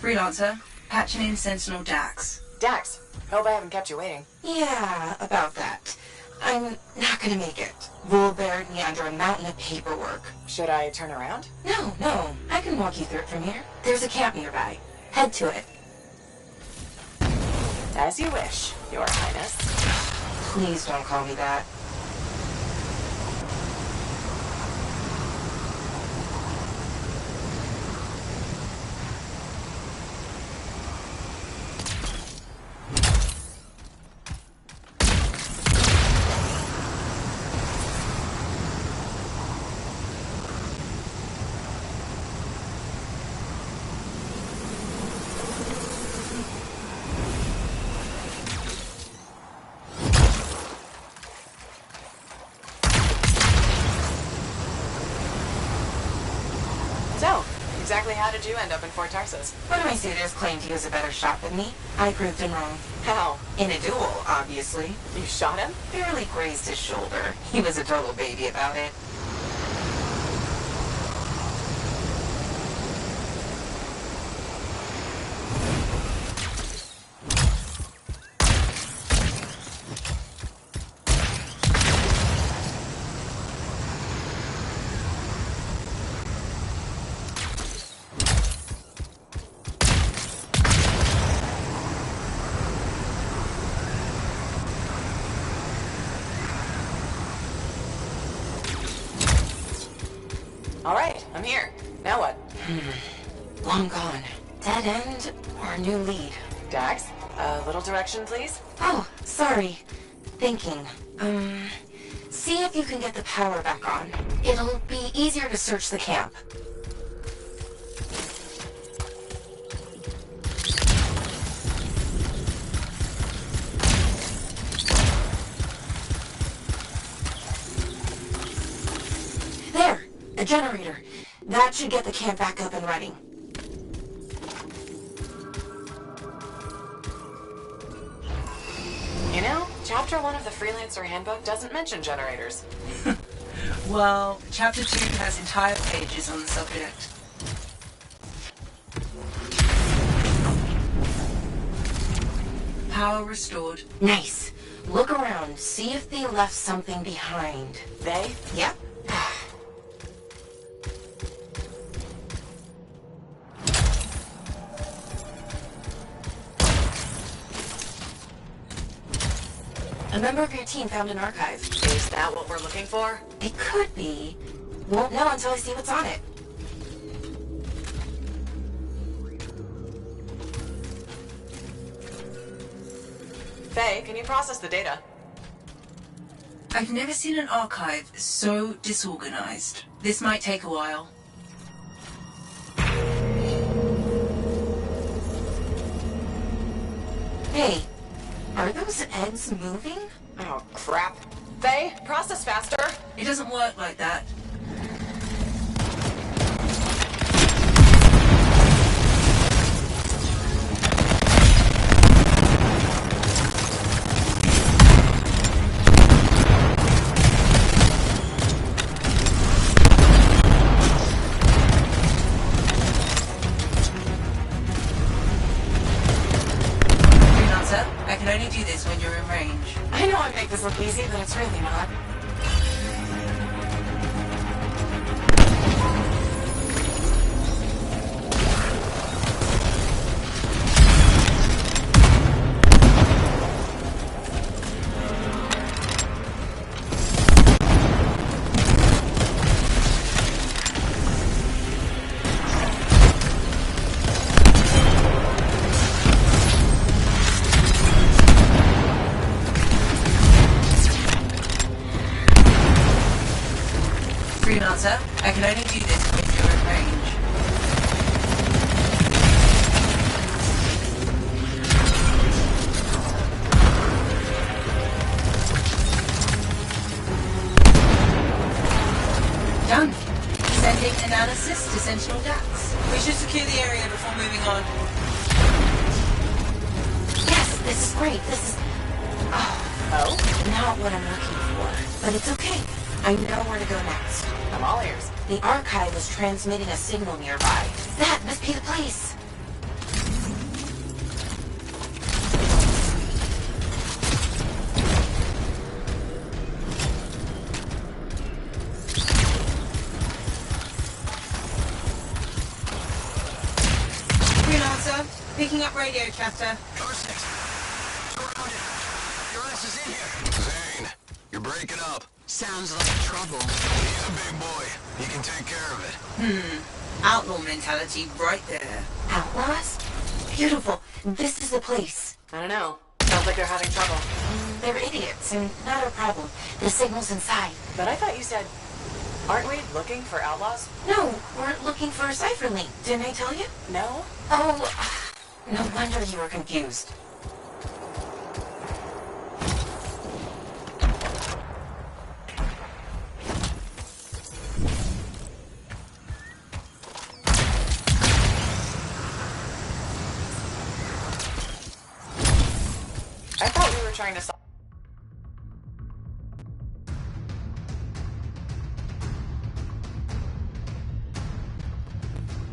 Freelancer, patching in Sentinel Dax. Dax, hope I haven't kept you waiting. Yeah, about that. I'm not gonna make it. Bull buried me under a mountain of paperwork. Should I turn around? No. I can walk you through it from here. There's a camp nearby. Head to it. As you wish, Your Highness. Please don't call me that. So, exactly how did you end up in Fort Tarsus? One of my suitors claimed he was a better shot than me. I proved him wrong. How? In a duel, obviously. You shot him? Barely grazed his shoulder. He was a total baby about it. All right, I'm here. Now what? Long gone. Dead end or new lead? Dax, a little direction, please? Oh, sorry. Thinking. See if you can get the power back on. It'll be easier to search the camp. There! A generator. That should get the camp back up and running. You know, Chapter 1 of the Freelancer Handbook doesn't mention generators. Well, Chapter 2 has entire pages on the subject. Power restored. Nice. Look around. See if they left something behind. They? Yep. A member of your team found an archive. Is that what we're looking for? It could be. Won't know until I see what's on it. Faye, can you process the data? I've never seen an archive so disorganized. This might take a while. Hey, are those eggs moving? Oh, crap. Faye, process faster. It doesn't work like that. I can only do this when you're in range. I know I make this look easy, but it's really not. Freelancer, I can only do this when you're in range. Done. Sending analysis to Sentinel Dax. We should secure the area before moving on. Yes, this is great. This is... Oh, not what I'm looking for. But it's okay. I know where to go next. I'm all ears. The archive is transmitting a signal nearby. That must be the place. Picking up radio chatter. Cover 6. Surrounded. Your ass is in here. Zane, you're breaking up. Sounds like trouble. He's a big boy. He can take care of it. Outlaw mentality right there. Outlaws? Beautiful. This is the place. I don't know. Sounds like they're having trouble. They're idiots, and not our problem. The signal's inside. But I thought you said, aren't we looking for outlaws? No, we're looking for a cipher link. Didn't I tell you? No? Oh, no wonder you were confused. I thought we were trying to solve...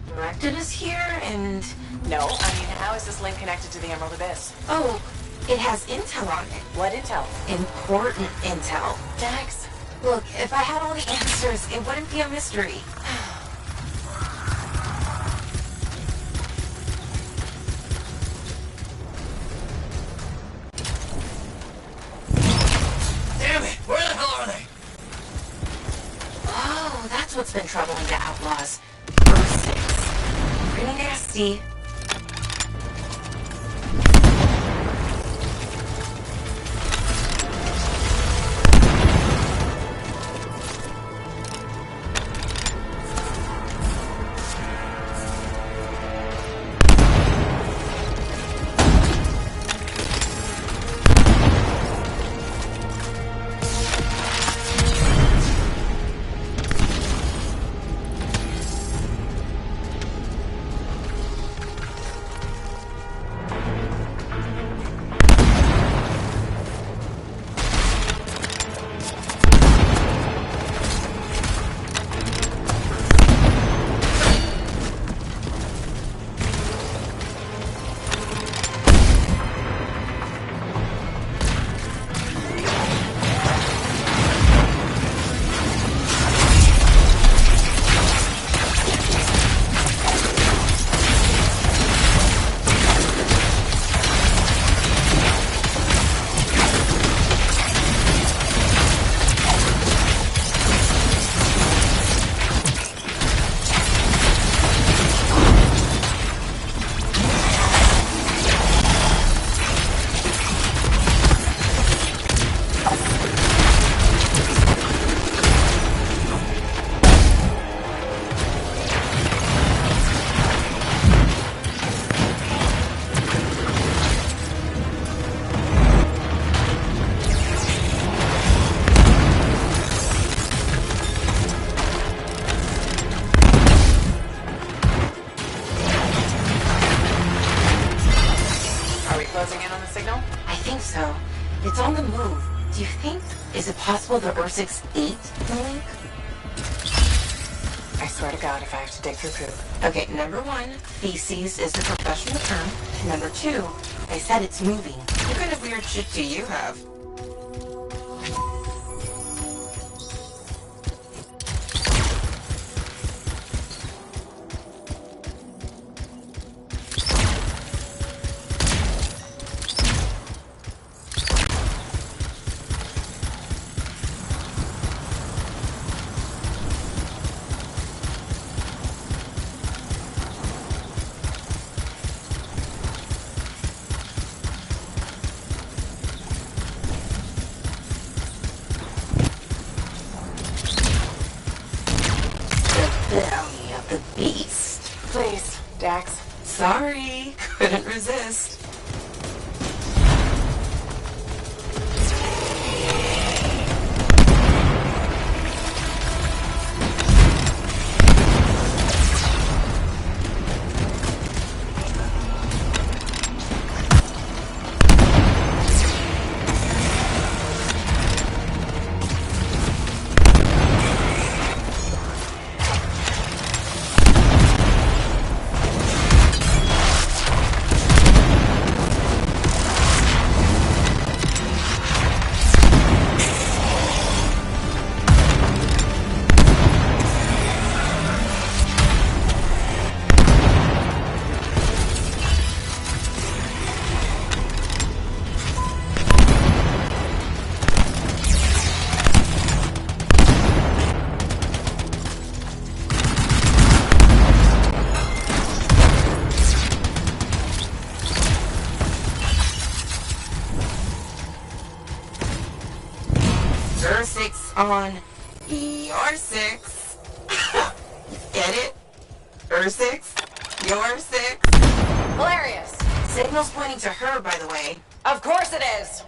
Directed us here, and... No, I mean, how is this link connected to the Emerald Abyss? Oh, it has intel on it. What intel? Important intel. Dax. Look, if I had all the answers, it wouldn't be a mystery. Damn it! Where the hell are they? Oh, that's what's been troubling the outlaws. Verse 6. Pretty nasty. Closing in on the signal? I think so. It's on the move. Do you think... Is it possible the Ursix ate the link? I swear to God if I have to dig through poop. Okay, number 1, feces is the professional term. Number 2, they said it's moving. What kind of weird shit do you have? Belly of the beast. Please, Dax. Sorry, couldn't resist. Her 6 on your 6. Get it? Her 6, your 6. Hilarious. Signal's pointing to her, by the way. Of course it is.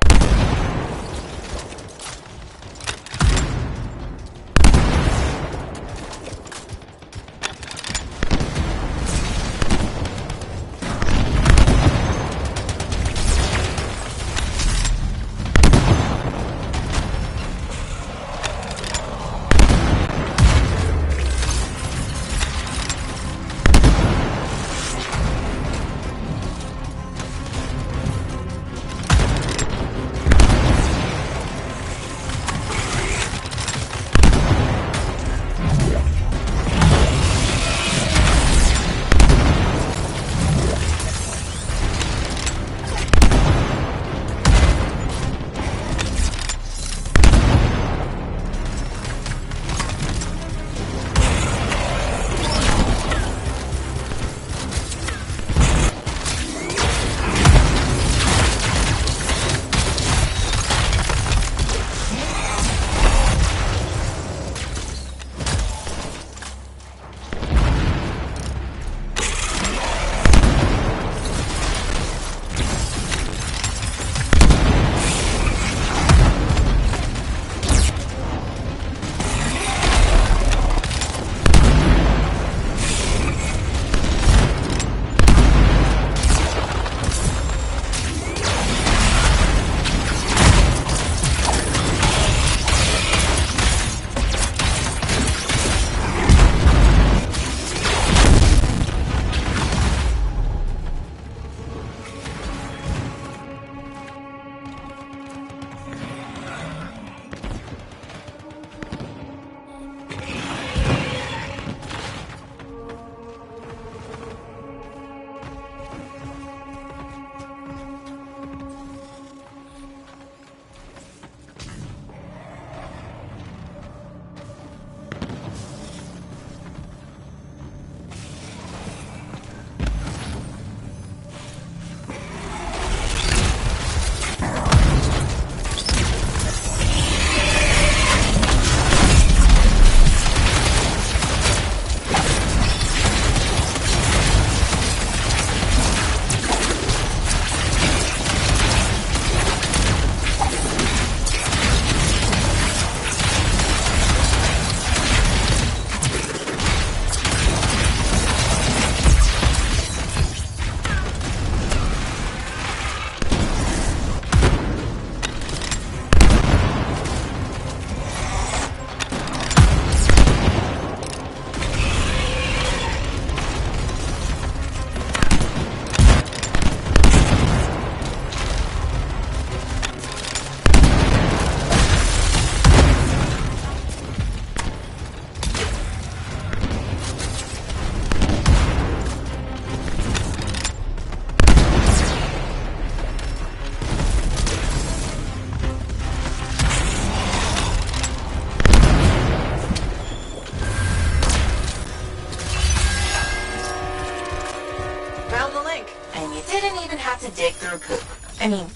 To dig through poop. I mean,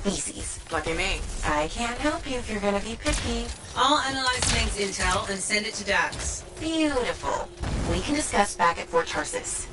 feces. Lucky me. I can't help you if you're gonna be picky. I'll analyze Link's intel and send it to Dax. Beautiful. We can discuss back at Fort Tarsus.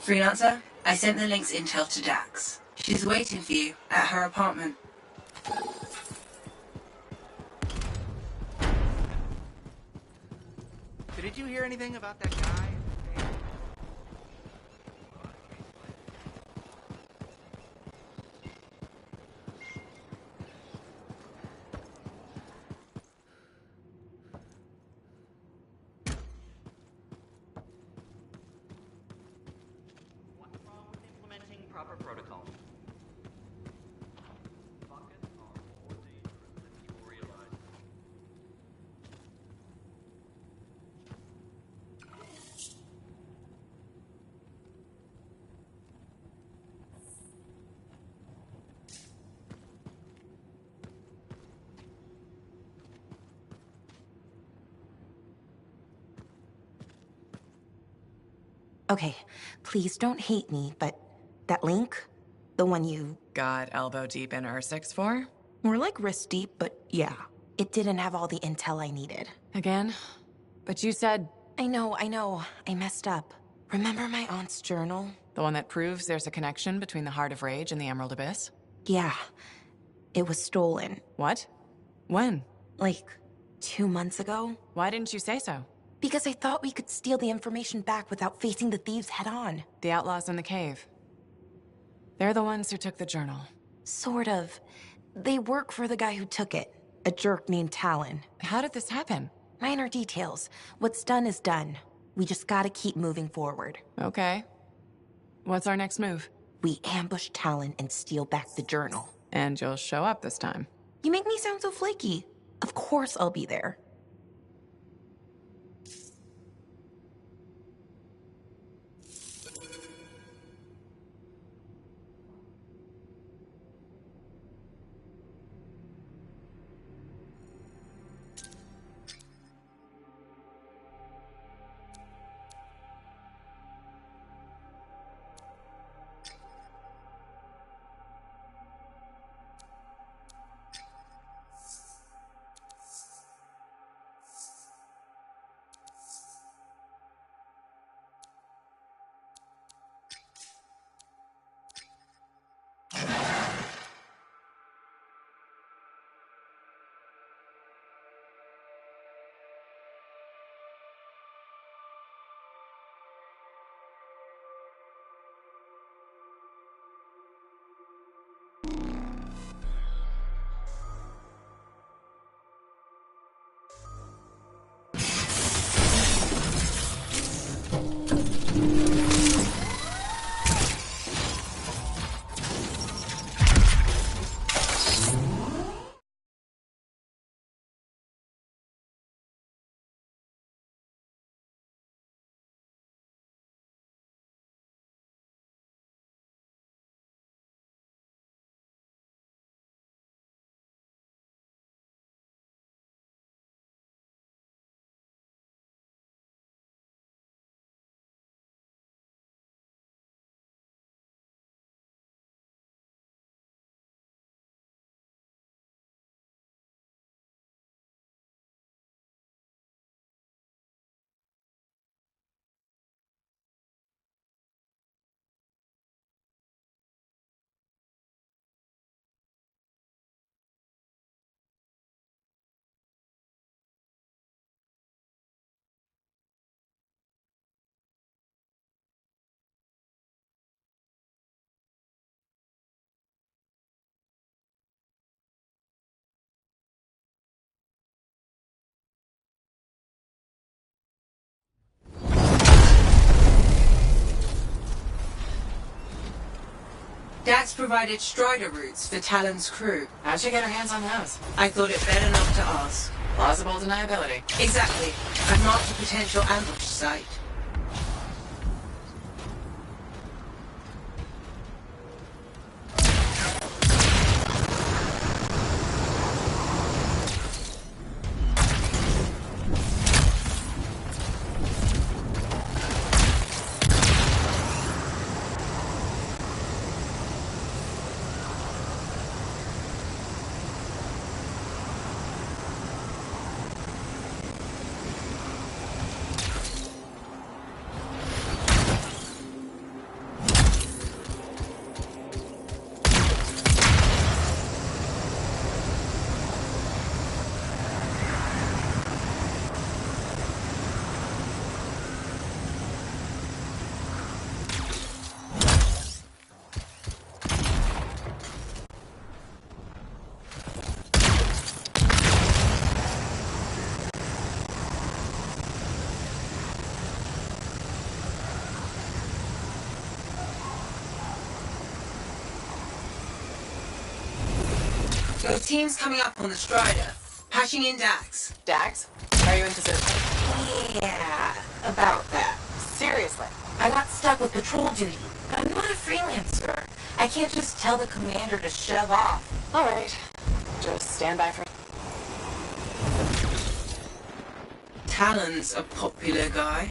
Freelancer, I sent the link's intel to Dax. She's waiting for you at her apartment. So did you hear anything about that guy? Proper protocol. Okay, please don't hate me, but that link, the one you got elbow deep in Ursix for? More like wrist deep, but yeah. It didn't have all the intel I needed. Again? But you said... I know. I messed up. Remember my aunt's journal? The one that proves there's a connection between the Heart of Rage and the Emerald Abyss? Yeah. It was stolen. What? When? Like, 2 months ago. Why didn't you say so? Because I thought we could steal the information back without facing the thieves head on. The outlaws in the cave. They're the ones who took the journal. Sort of. They work for the guy who took it. A jerk named Talon. How did this happen? Minor details. What's done is done. We just gotta keep moving forward. Okay. What's our next move? We ambush Talon and steal back the journal. And you'll show up this time. You make me sound so flaky. Of course I'll be there. Dax provided Strider routes for Talon's crew. How'd you get her hands on those? I thought it better not to ask. Plausible deniability. Exactly. I've marked a potential ambush site. Got a team's coming up on the Strider. Patching in Dax. Dax? Are you into citizen? Yeah, about that. Seriously? I got stuck with patrol duty. I'm not a freelancer. I can't just tell the commander to shove off. Alright. Just stand by for... Talon's a popular guy.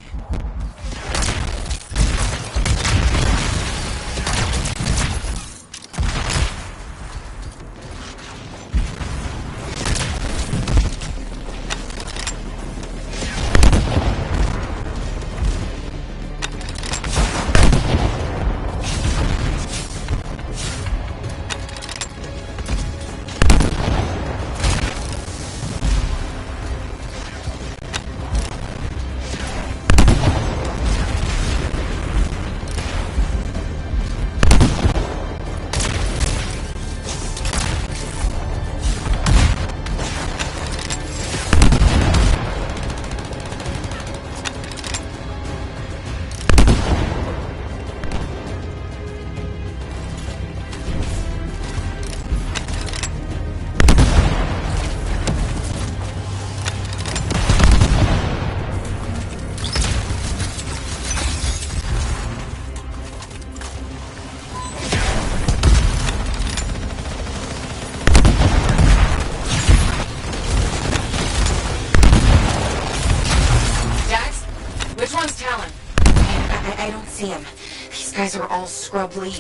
Are all scrub lead.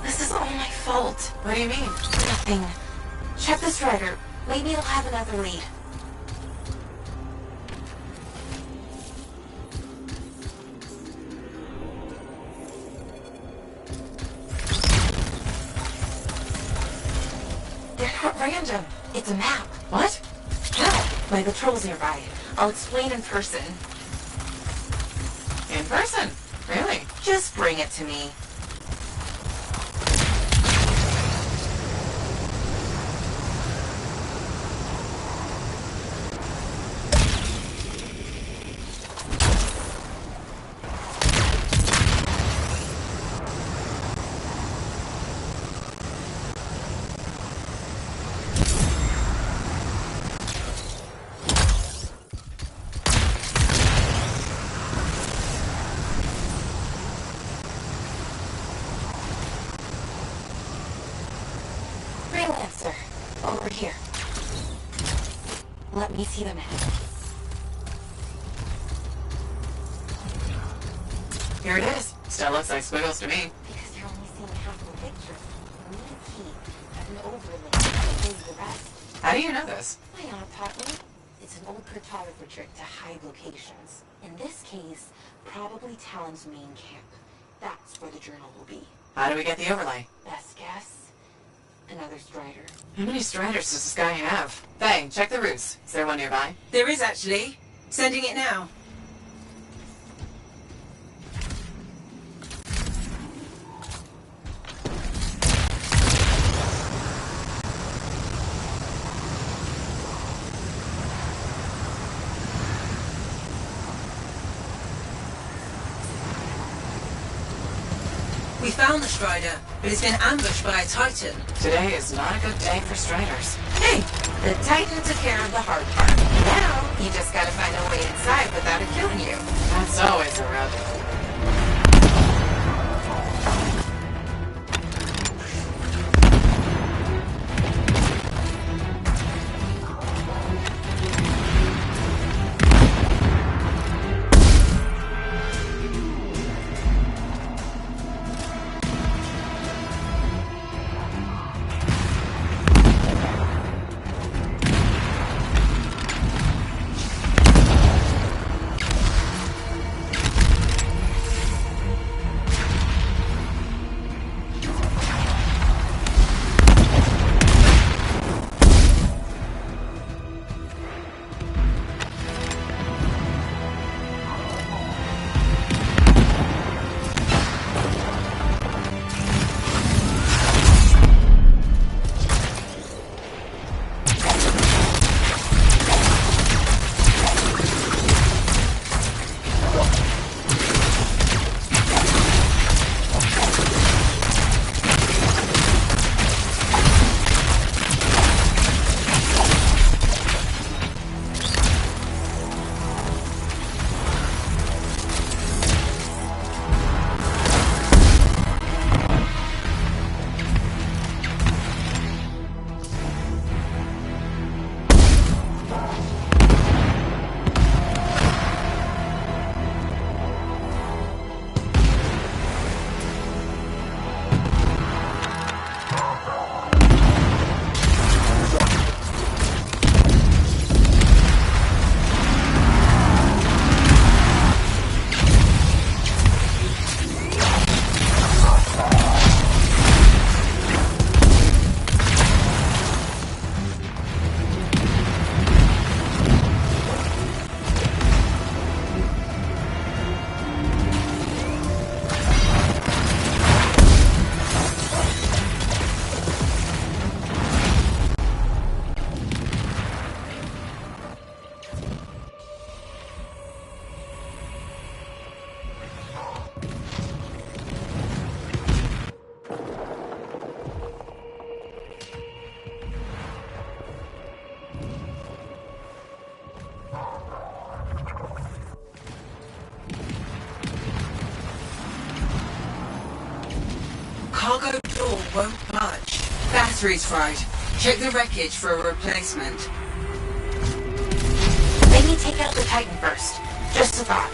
This is all my fault. What do you mean? Nothing. Check the Strider. Maybe it'll have another lead. They're not random. It's a map. What? No, my patrol's nearby. I'll explain in person. In person? Really? Just bring it to me. Over here. Let me see the map. Here it is. Still looks like squiggles to me. Because you're only seeing half the picture. We need a key as an overlay that shows the rest. How do you know this? My aunt taught me. It's an old cartographer trick to hide locations. In this case, probably Talon's main camp. That's where the journal will be. How do we get the overlay? Best guess? Another Strider. How many Striders does this guy have? Faye, check the routes. Is there one nearby? There is actually. Sending it now. We found the Strider, but it's been ambushed by a Titan. Today is not a good day for Striders. Hey, the Titan took care of the hard part. Now, you just gotta find a way inside without it killing you. That's always a rub. accessories fried. Check the wreckage for a replacement. Maybe take out the Titan first. Just a thought.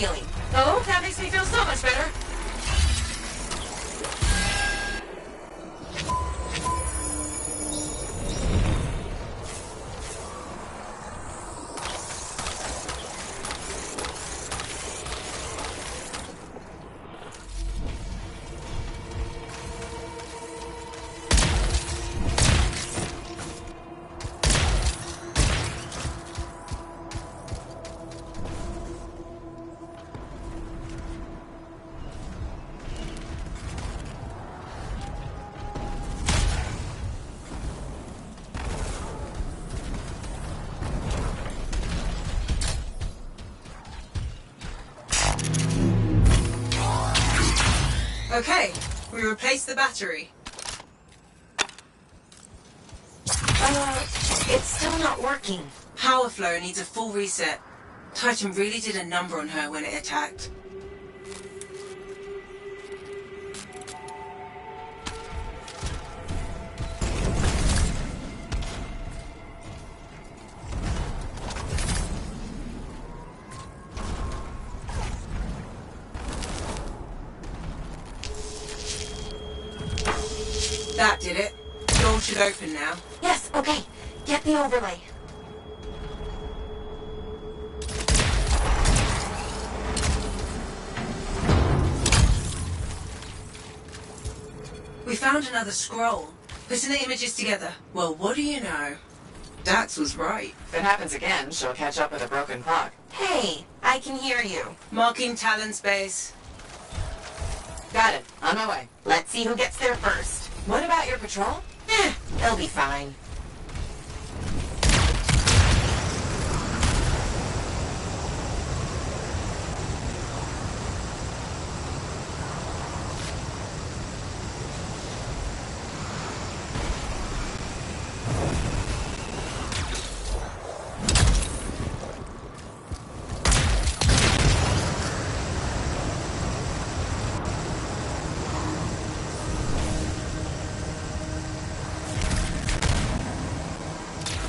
feeling. Oh, that makes me feel so much better. Okay, we replaced the battery. It's still not working. Power flow needs a full reset. Titan really did a number on her when it attacked. That did it. Door should open now. Yes, okay. Get the overlay. We found another scroll. Putting the images together. Well, what do you know? Dax was right. If it happens again, she'll catch up with a broken clock. Hey, I can hear you. Marking Talon's base. Got it. On my way. Let's see who gets there first. What about your patrol? They'll be fine.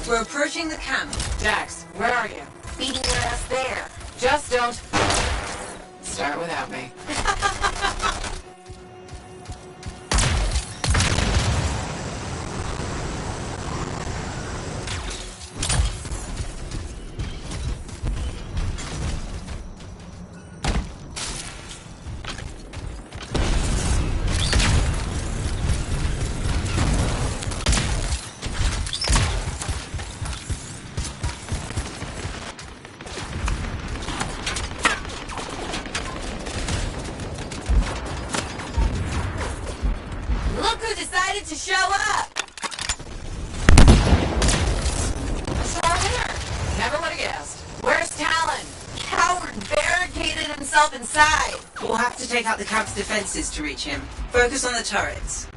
We're approaching the camp. Dax, where are you? Beating your ass there. Just don't start without me. To show up! Star winner! Never would have guessed. Where's Talon? Coward barricaded himself inside! We'll have to take out the camp's defenses to reach him. Focus on the turrets.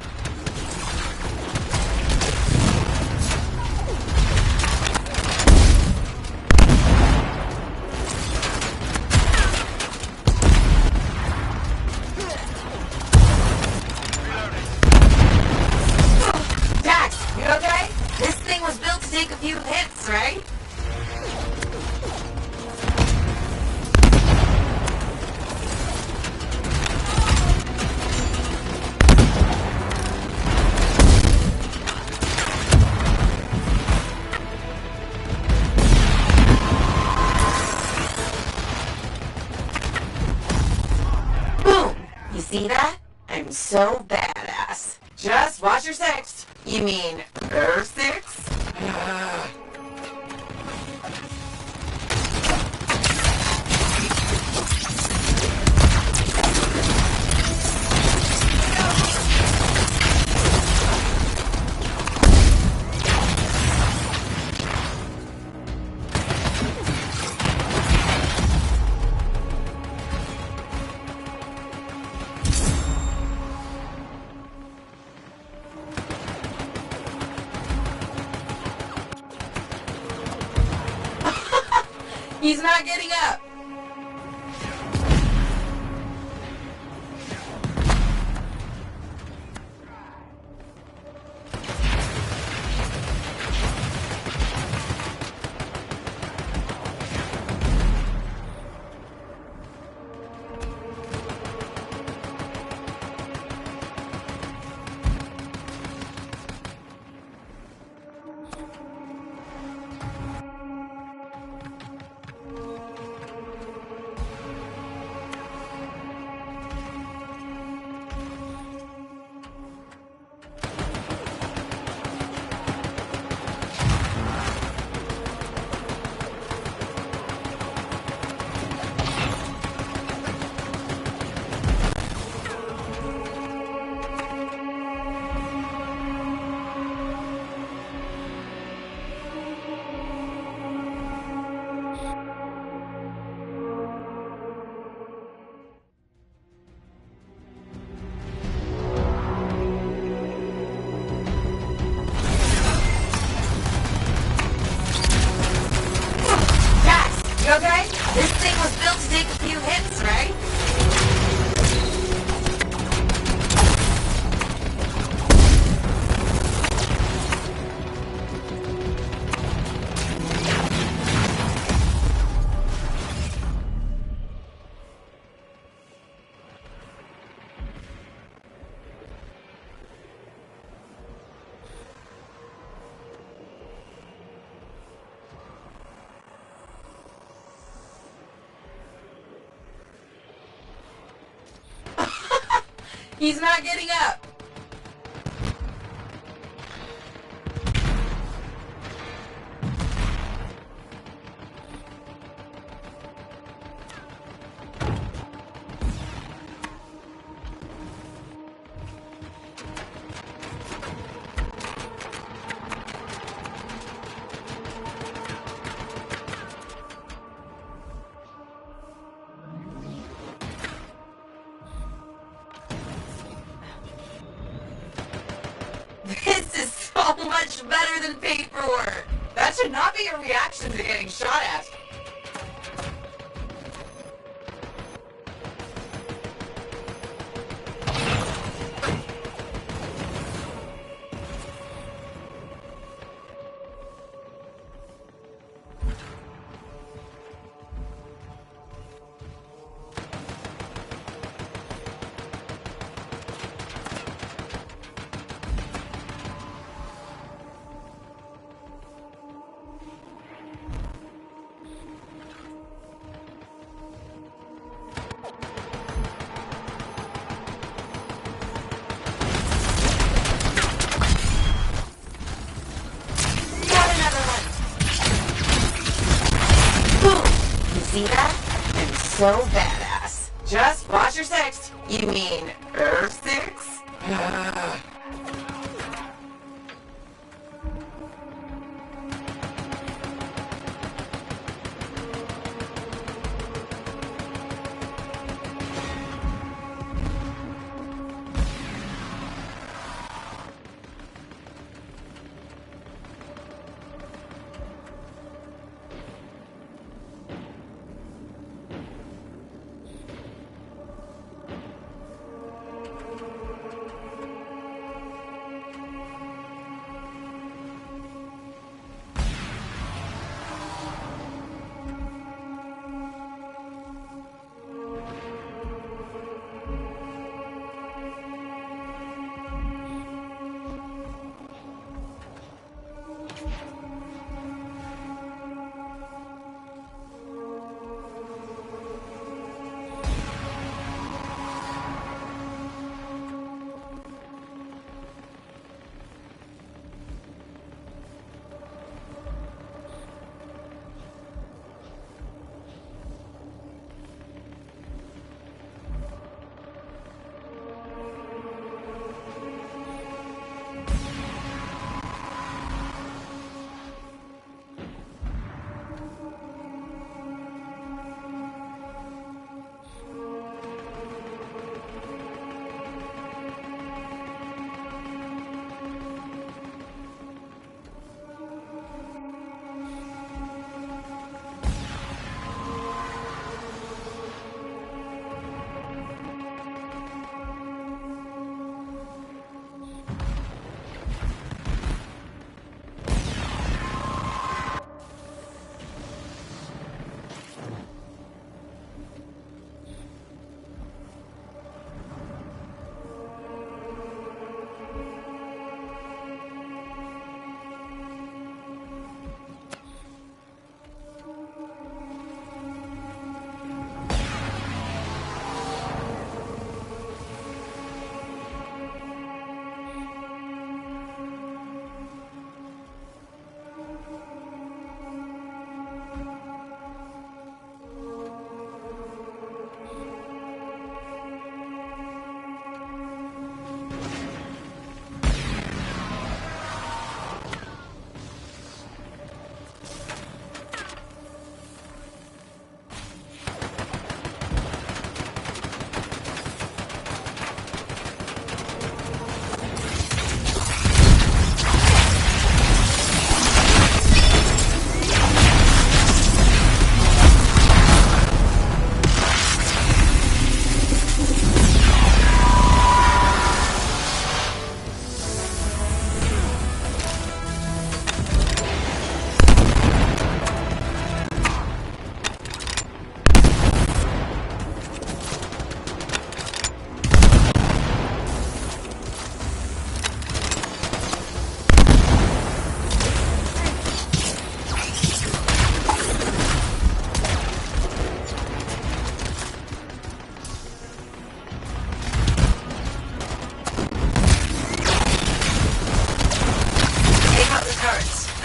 Take a few hits, right? Boom! You see that? I'm so badass. Just watch your six. You mean Earth 6? He's not getting up. He's not getting up. This is so much better than paperwork. That should not be a reaction to getting shot at. See that? I'm so badass. Just watch your six. You mean Earth 6?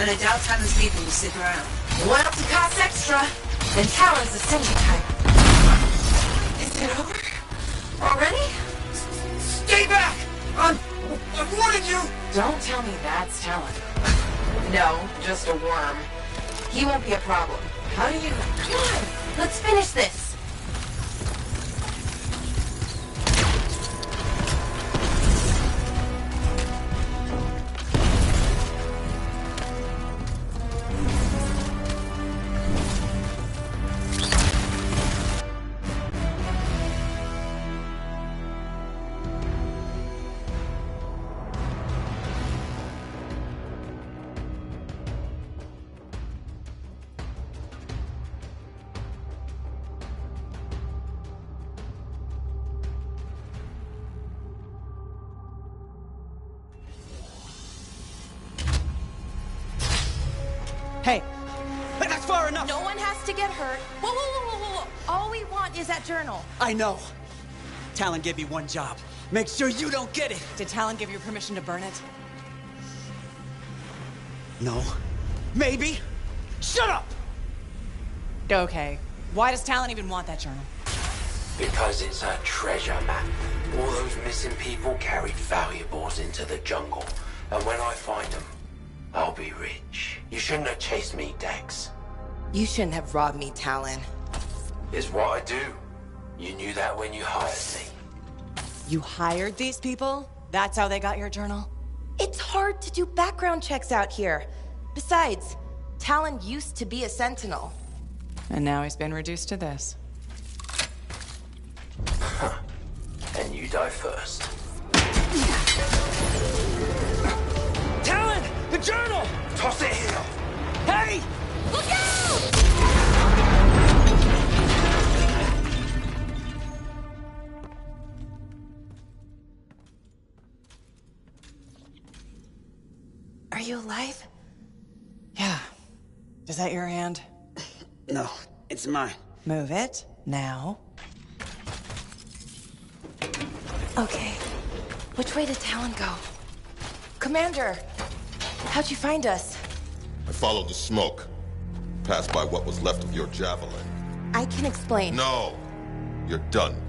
And I doubt Talon's people will stick around. Loyalty costs extra. And Talon's the stingy type. Is it over? Already? Stay back! I've warned you! Don't tell me that's Talon. No, just a worm. He won't be a problem. How do you... Come on, let's finish this. Hey, that's far enough! No one has to get hurt. Whoa, whoa, whoa, whoa, whoa. All we want is that journal. I know. Talon gave me one job. Make sure you don't get it! Did Talon give you permission to burn it? No. Maybe. Shut up! Okay. Why does Talon even want that journal? Because it's a treasure map. All those missing people carried valuables into the jungle. And when I find them, I'll be rich. You shouldn't have chased me, Dex. You shouldn't have robbed me, Talon. It's what I do. You knew that when you hired me. You hired these people? That's how they got your journal? It's hard to do background checks out here. Besides, Talon used to be a sentinel. And now he's been reduced to this. And you die first. Talon! The journal! Toss it here! Hey! Look out! Are you alive? Yeah. Is that your hand? No, it's mine. Move it. Now. Okay. Which way did Talon go? Commander! How'd you find us? I followed the smoke. Passed by what was left of your javelin. I can explain. No! You're done.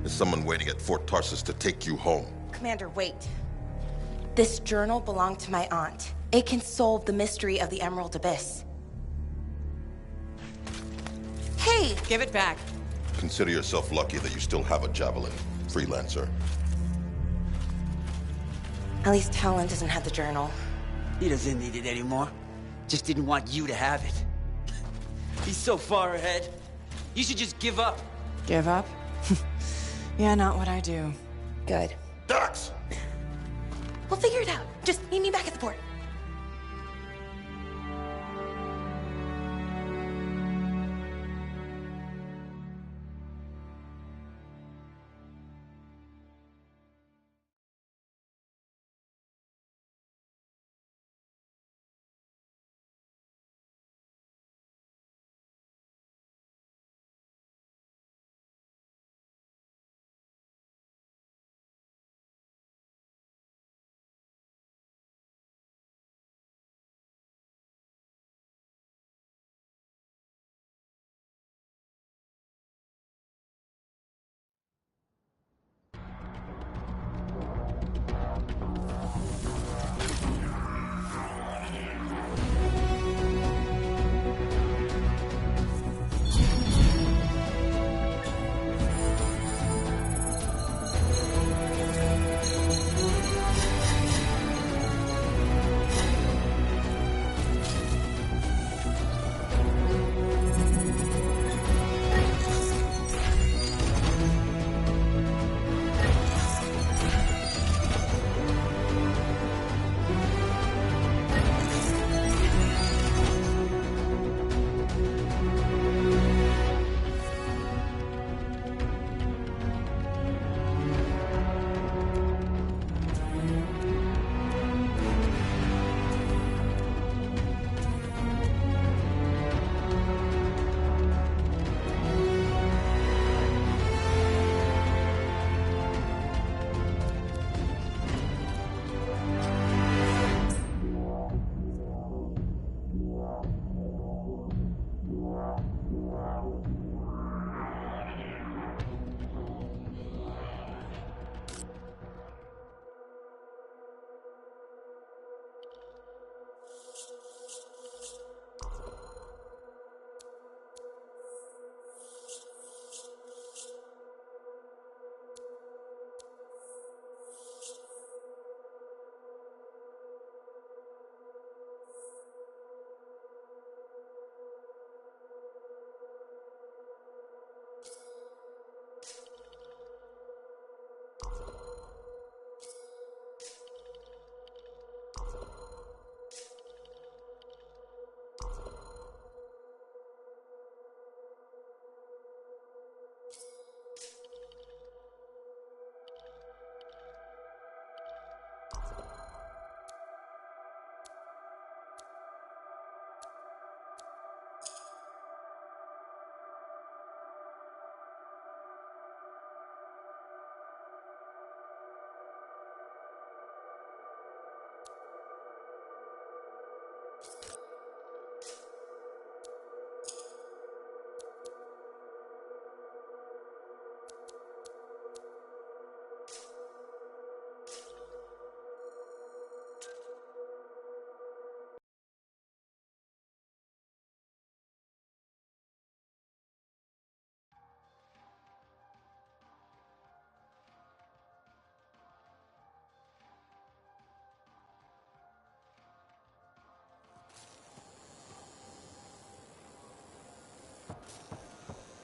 There's someone waiting at Fort Tarsus to take you home. Commander, wait. This journal belonged to my aunt. It can solve the mystery of the Emerald Abyss. Hey! Give it back. Consider yourself lucky that you still have a javelin, freelancer. At least Talon doesn't have the journal. He doesn't need it anymore. Just didn't want you to have it. He's so far ahead. You should just give up. Give up? Yeah, not what I do. Good. Dax! We'll figure it out. Just meet me back at the port.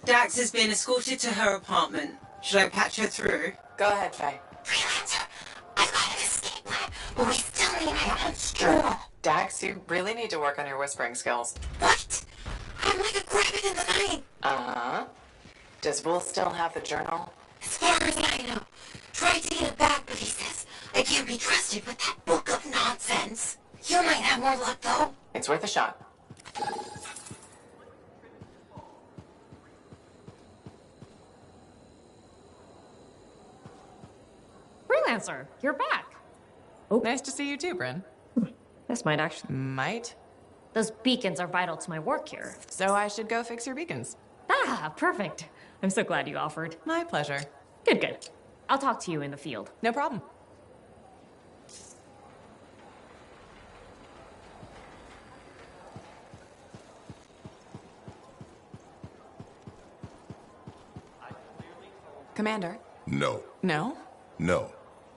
Dax has been escorted to her apartment. Should I patch her through? Go ahead, Faye. Freelancer, I've got an escape plan, but we still need my aunt's journal. Dax, you really need to work on your whispering skills. What? I'm like a rabbit in the night. Uh-huh. Does Will still have the journal? As far as I know. Tried to get it back, but he says I can't be trusted with that book of nonsense. You might have more luck, though. It's worth a shot. Freelancer, you're back. Oh. Nice to see you too, Bryn. This might actually... Might? Those beacons are vital to my work here. So I should go fix your beacons. Ah, perfect. I'm so glad you offered. My pleasure. Good, good. I'll talk to you in the field. No problem. Commander? No. No? No.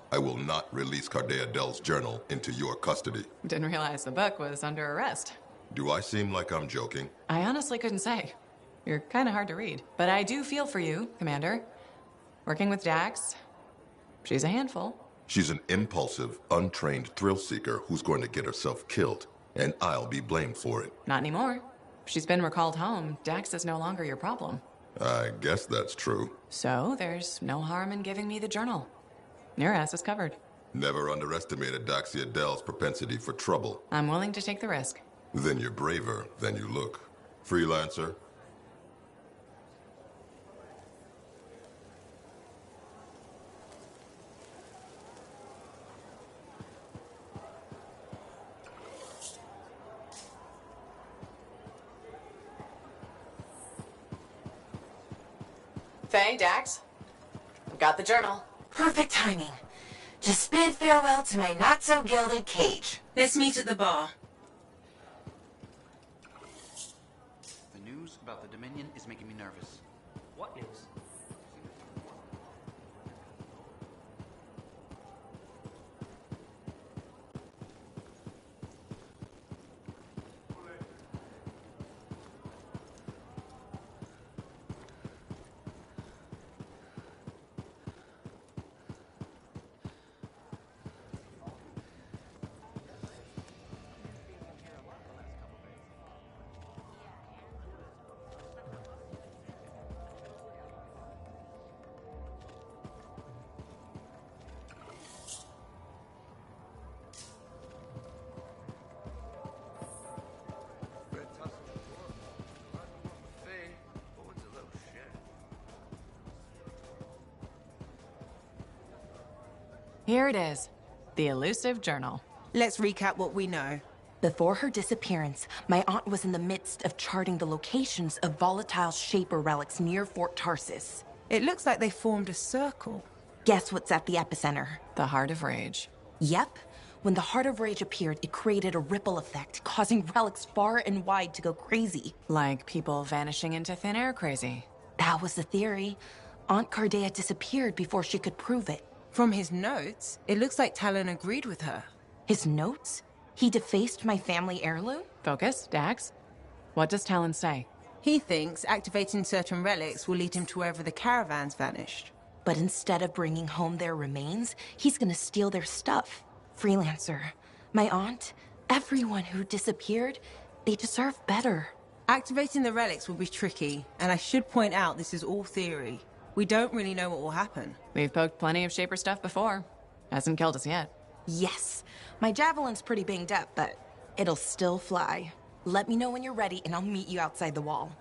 I will not release Cardea Dell's journal into your custody. Didn't realize the book was under arrest. Do I seem like I'm joking? I honestly couldn't say. You're kind of hard to read. But I do feel for you, Commander. Working with Dax, she's a handful. She's an impulsive, untrained thrill seeker who's going to get herself killed, and I'll be blamed for it. Not anymore. She's been recalled home. Dax is no longer your problem. I guess that's true. So there's no harm in giving me the journal. Your ass is covered. Never underestimated Daxia Dell's propensity for trouble. I'm willing to take the risk. Then you're braver than you look. Freelancer? Faye, Dax, I've got the journal. Perfect timing. Just bid farewell to my not-so-gilded cage. Let's meet at the bar. The news about the Dominion is making me nervous. What news? Here it is, the elusive journal. Let's recap what we know. Before her disappearance, my aunt was in the midst of charting the locations of volatile Shaper relics near Fort Tarsis. It looks like they formed a circle. Guess what's at the epicenter? The Heart of Rage. Yep. When the Heart of Rage appeared, it created a ripple effect, causing relics far and wide to go crazy. Like people vanishing into thin air crazy. That was the theory. Aunt Cardea disappeared before she could prove it. From his notes, it looks like Talon agreed with her. His notes? He defaced my family heirloom? Focus, Dax. What does Talon say? He thinks activating certain relics will lead him to wherever the caravans vanished. But instead of bringing home their remains, he's gonna steal their stuff. Freelancer, my aunt, everyone who disappeared, they deserve better. Activating the relics will be tricky, and I should point out this is all theory. We don't really know what will happen. We've poked plenty of Shaper stuff before. Hasn't killed us yet. Yes. My javelin's pretty banged up, but it'll still fly. Let me know when you're ready, and I'll meet you outside the wall.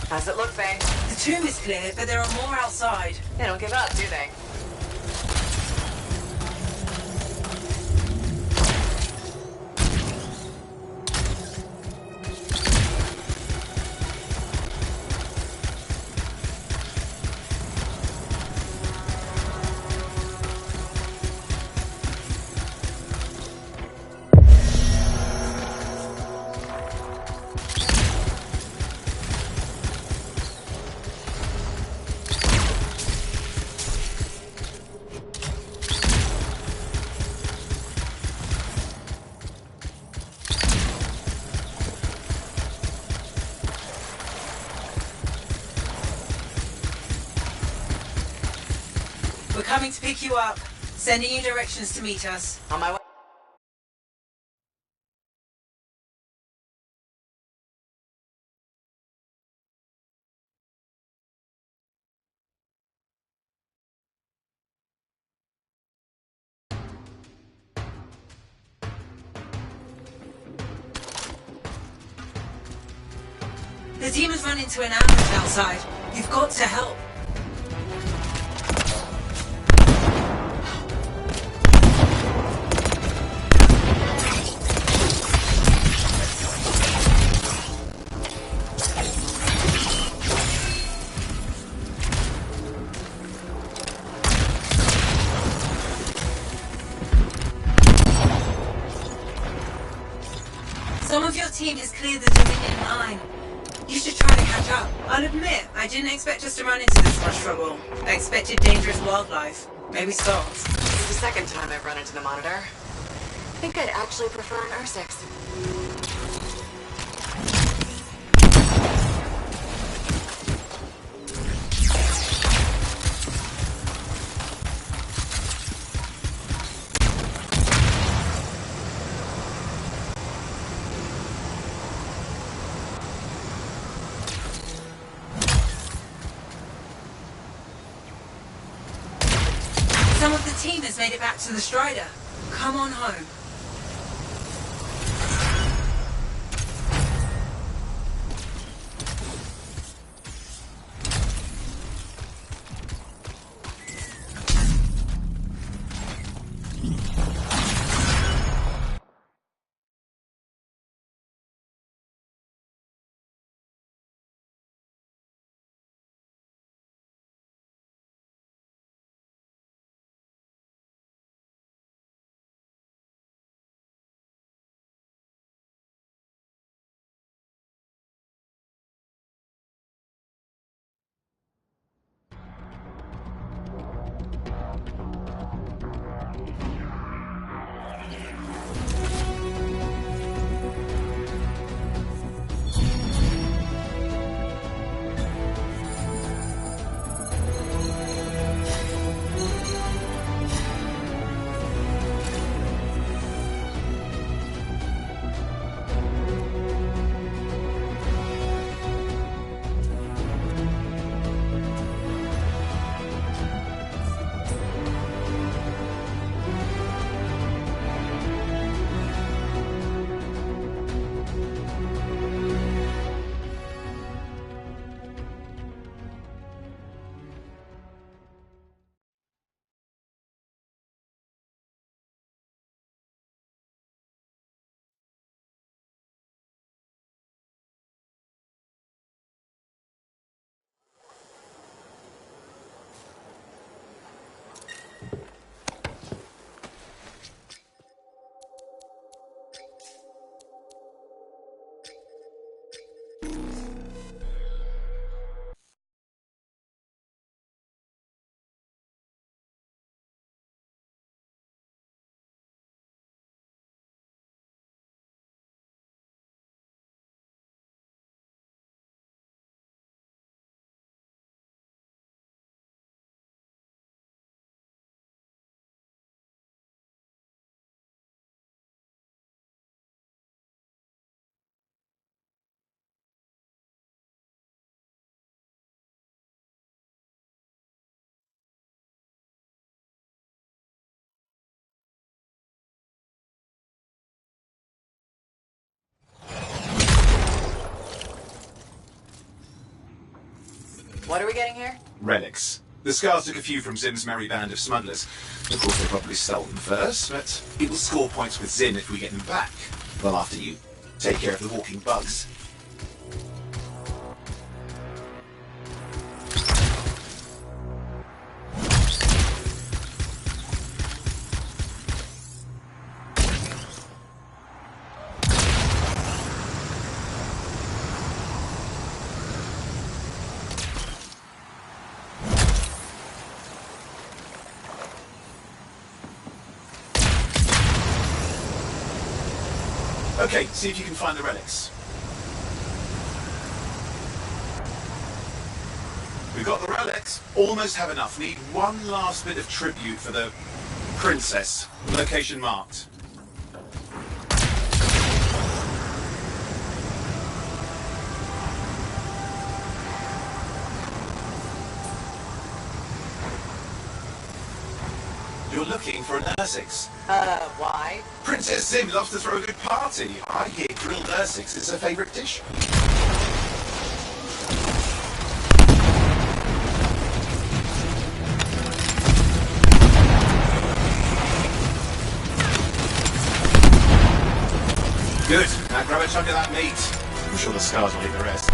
How's it look, Faye? The tomb is clear, but there are more outside. They don't give up, do they? coming to pick you up. Sending you directions to meet us. On my way. The team has run into an ambush outside. You've got to help. Some of your team has cleared the Dominion line. You should try to catch up. I'll admit, I didn't expect us to run into this much trouble. I expected dangerous wildlife. Maybe stalks. This is the second time I've run into the Monitor. I think I'd actually prefer an Ur-6. Some of the team has made it back to the Strider. Come on home. What are we getting here? Relics. The Scars took a few from Zim's merry band of smugglers. Of course, they probably stole them first, but people score points with Zim if we get them back. Well, after you take care of the walking bugs. Okay, see if you can find the relics. We've got the relics. Almost have enough. Need one last bit of tribute for the princess. Location marked. You're looking for an Ursix. Why? Princess Sim loves to throw a good party. I hear grilled Ursix is her favourite dish. Good. Now grab a chunk of that meat. I'm sure the scars will eat the rest.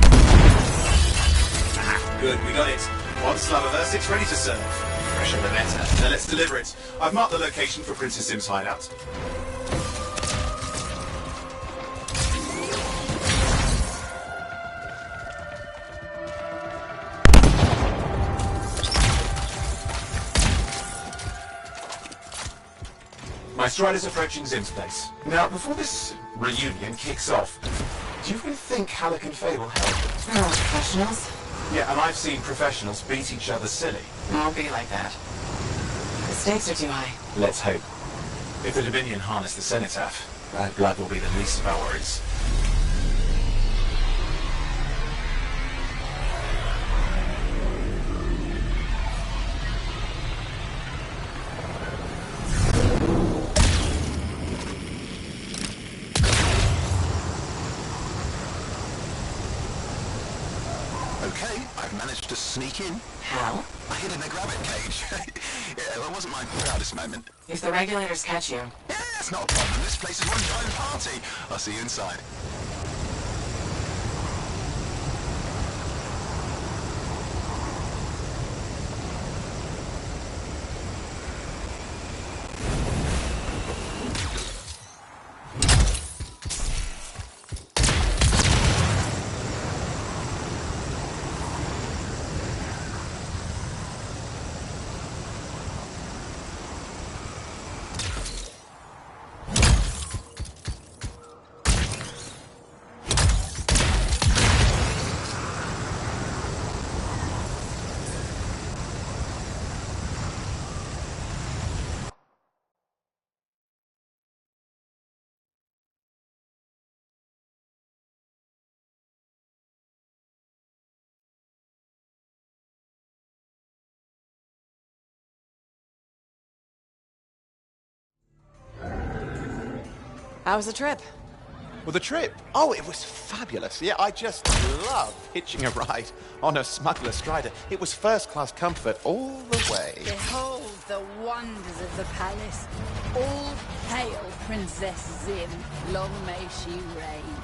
Ah, good. We got it. One slab of Ursix ready to serve. Fresher the better. Now let's deliver it. I've marked the location for Princess Sim's hideout. My Strider's approaching Zim's place. Now, before this reunion kicks off, do you really think Halleck and Faye will help? They're all professionals. Yeah, and I've seen professionals beat each other silly. It won't be like that. The stakes are too high. Let's hope. If the Dominion harness the Cenotaph, bad blood will be the least of our worries. Okay, I've managed to sneak in. How? I hid in a grabbit cage. Yeah, that wasn't my proudest moment. If the regulators catch you. Yeah, it's not a problem. This place is one giant party. I'll see you inside. How was the trip? Well, the trip? Oh, it was fabulous. Yeah, I just love hitching a ride on a smuggler Strider. It was first-class comfort all the way. Behold the wonders of the palace. All hail Princess Zim. Long may she reign.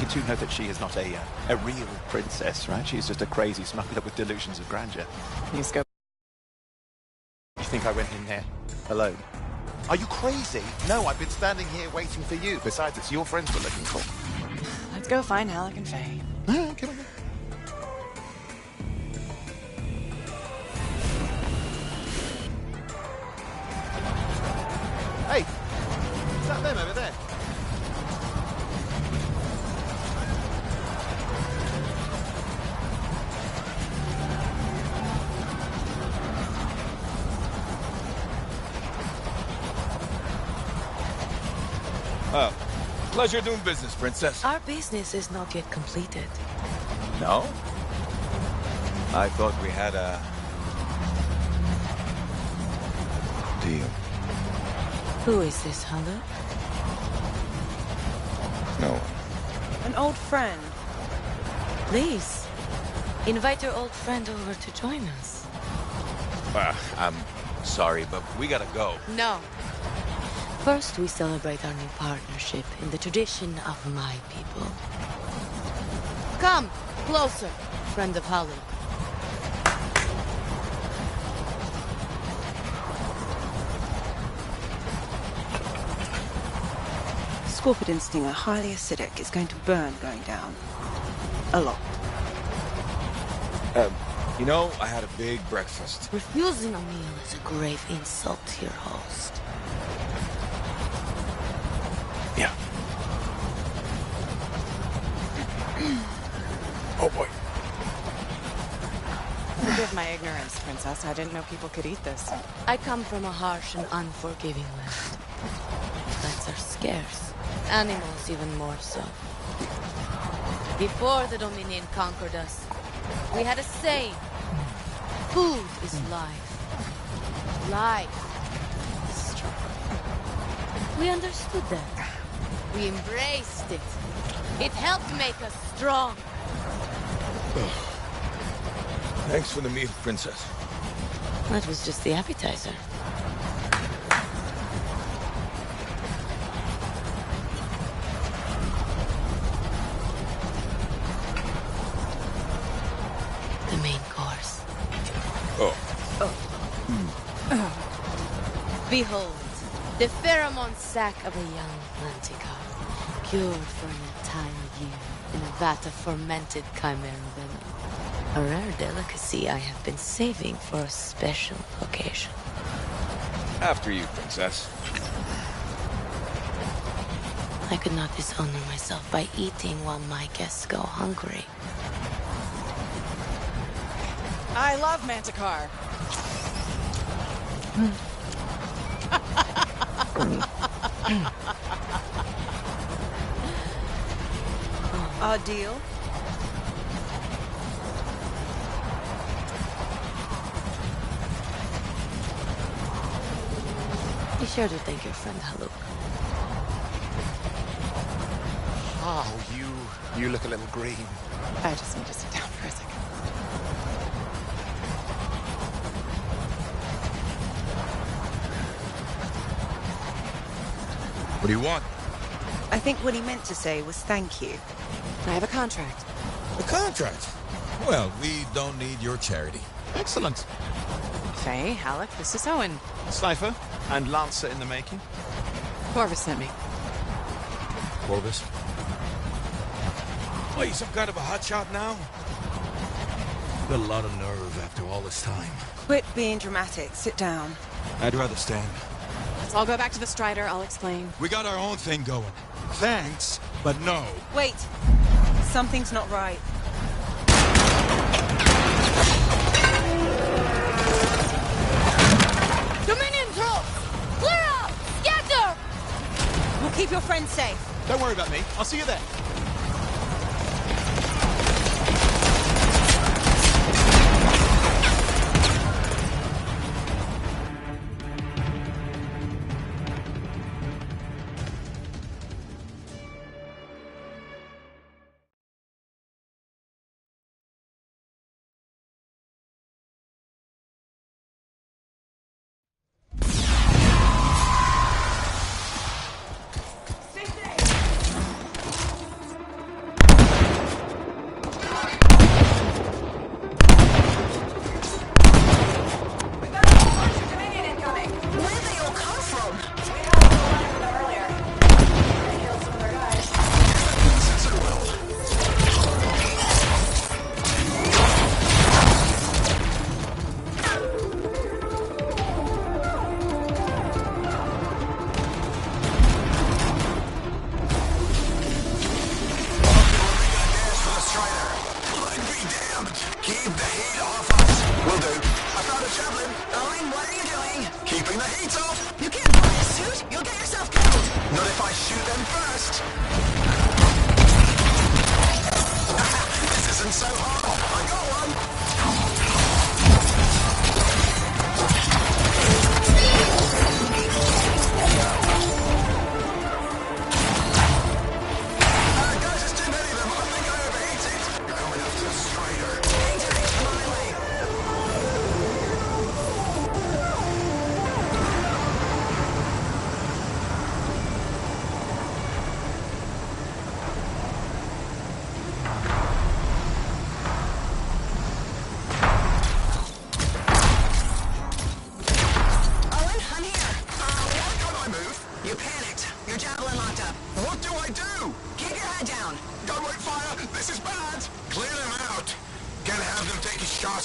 You do know that she is not a real princess, right? She's just a crazy smuggler with delusions of grandeur. You scope. You think I went in there alone? Are you crazy? No, I've been standing here waiting for you. Besides, it's your friends we're looking for. Let's go find Halleck and Faye. Come on. Hey, is that them over there? Oh, pleasure doing business, Princess. Our business is not yet completed. No? I thought we had a deal. Who is this, Halleck? No one. An old friend. Please, invite your old friend over to join us. I'm sorry, but we gotta go. No. First, we celebrate our new partnership in the tradition of my people. Come, closer, friend of Halleck. Scorpion stinger, highly acidic. It's going to burn going down. A lot. You know, I had a big breakfast. Refusing a meal is a grave insult to your host. Yeah. Oh boy. Forgive my ignorance, Princess. I didn't know people could eat this. I come from a harsh and unforgiving land. Plants are scarce. Animals even more so. Before the Dominion conquered us, we had a saying. Food is life. Life is struggle. We understood that. We embraced it. It helped make us strong. Thanks for the meal, Princess. That was just the appetizer. The main course. Oh. Behold, the pheromone sac of a young manticore, cured for an entire year in a vat of fermented chimera venom. A rare delicacy I have been saving for a special occasion. After you, Princess. I could not dishonor myself by eating while my guests go hungry. I love Manticore. Our deal? Be sure to thank your friend Haluk. Oh, you look a little green. I just need to sit down for a second. What do you want? I think what he meant to say was thank you. I have a contract. A contract? Well, we don't need your charity. Excellent. Faye, Halleck, this is Owen. Sniper and Lancer in the making. Corvus sent me. Corvus? What, you some kind of a hotshot now? Got a lot of nerve after all this time. Quit being dramatic. Sit down. I'd rather stand. So I'll go back to the Strider. I'll explain. We got our own thing going. Thanks, but no. Wait. Something's not right. Dominion troops! Clear out! Scatter! We'll keep your friends safe. Don't worry about me. I'll see you there.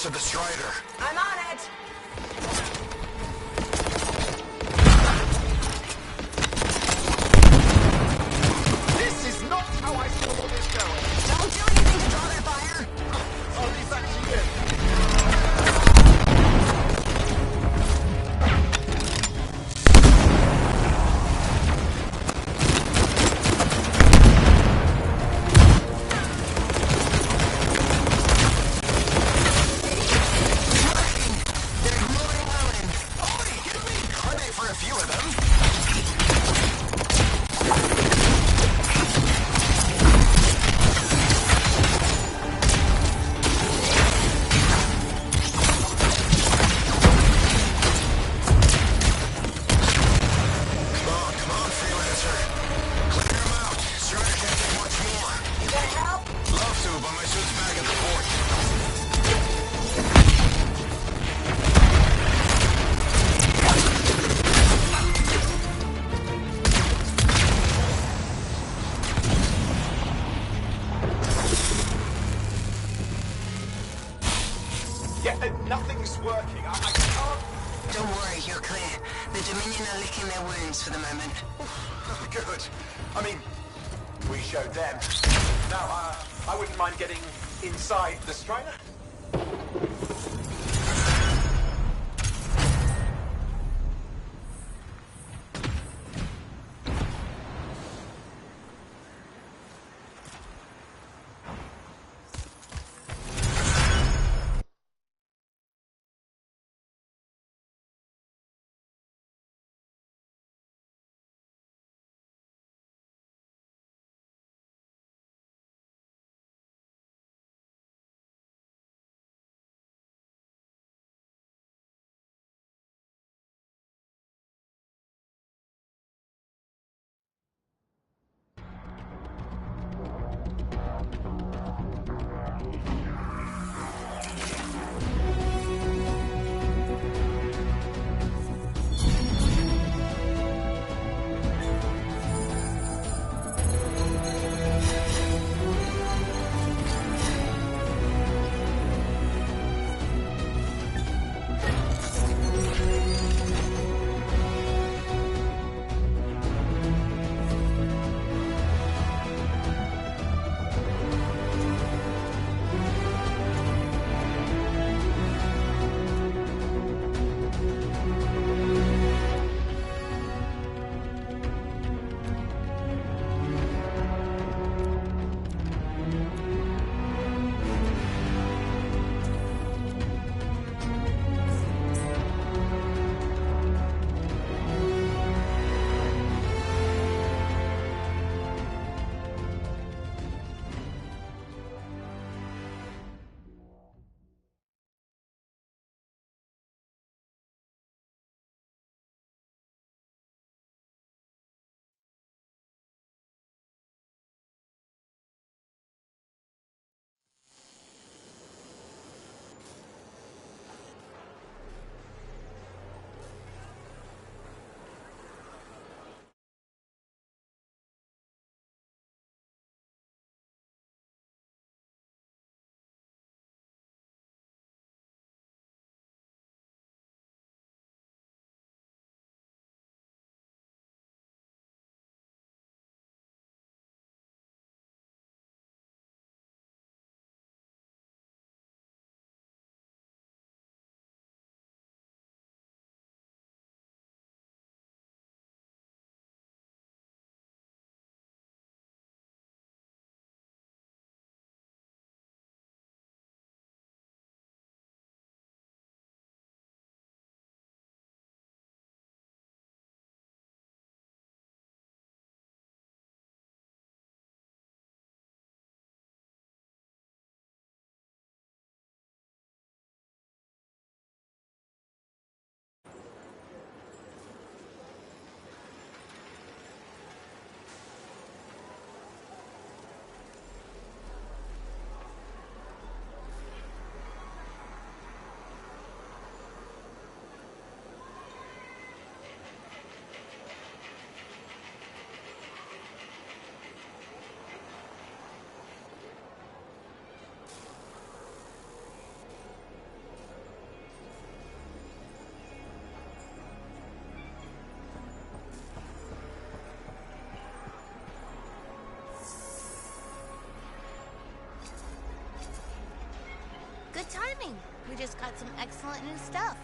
To the Strider. I'm on it. This is not how I saw this going. Don't do anything to draw their fire. working. I can't... Don't worry, you're clear. The Dominion are licking their wounds for the moment. Good. I mean, we showed them. Now, I wouldn't mind getting inside the Strider. Good timing. We just got some excellent new stuff.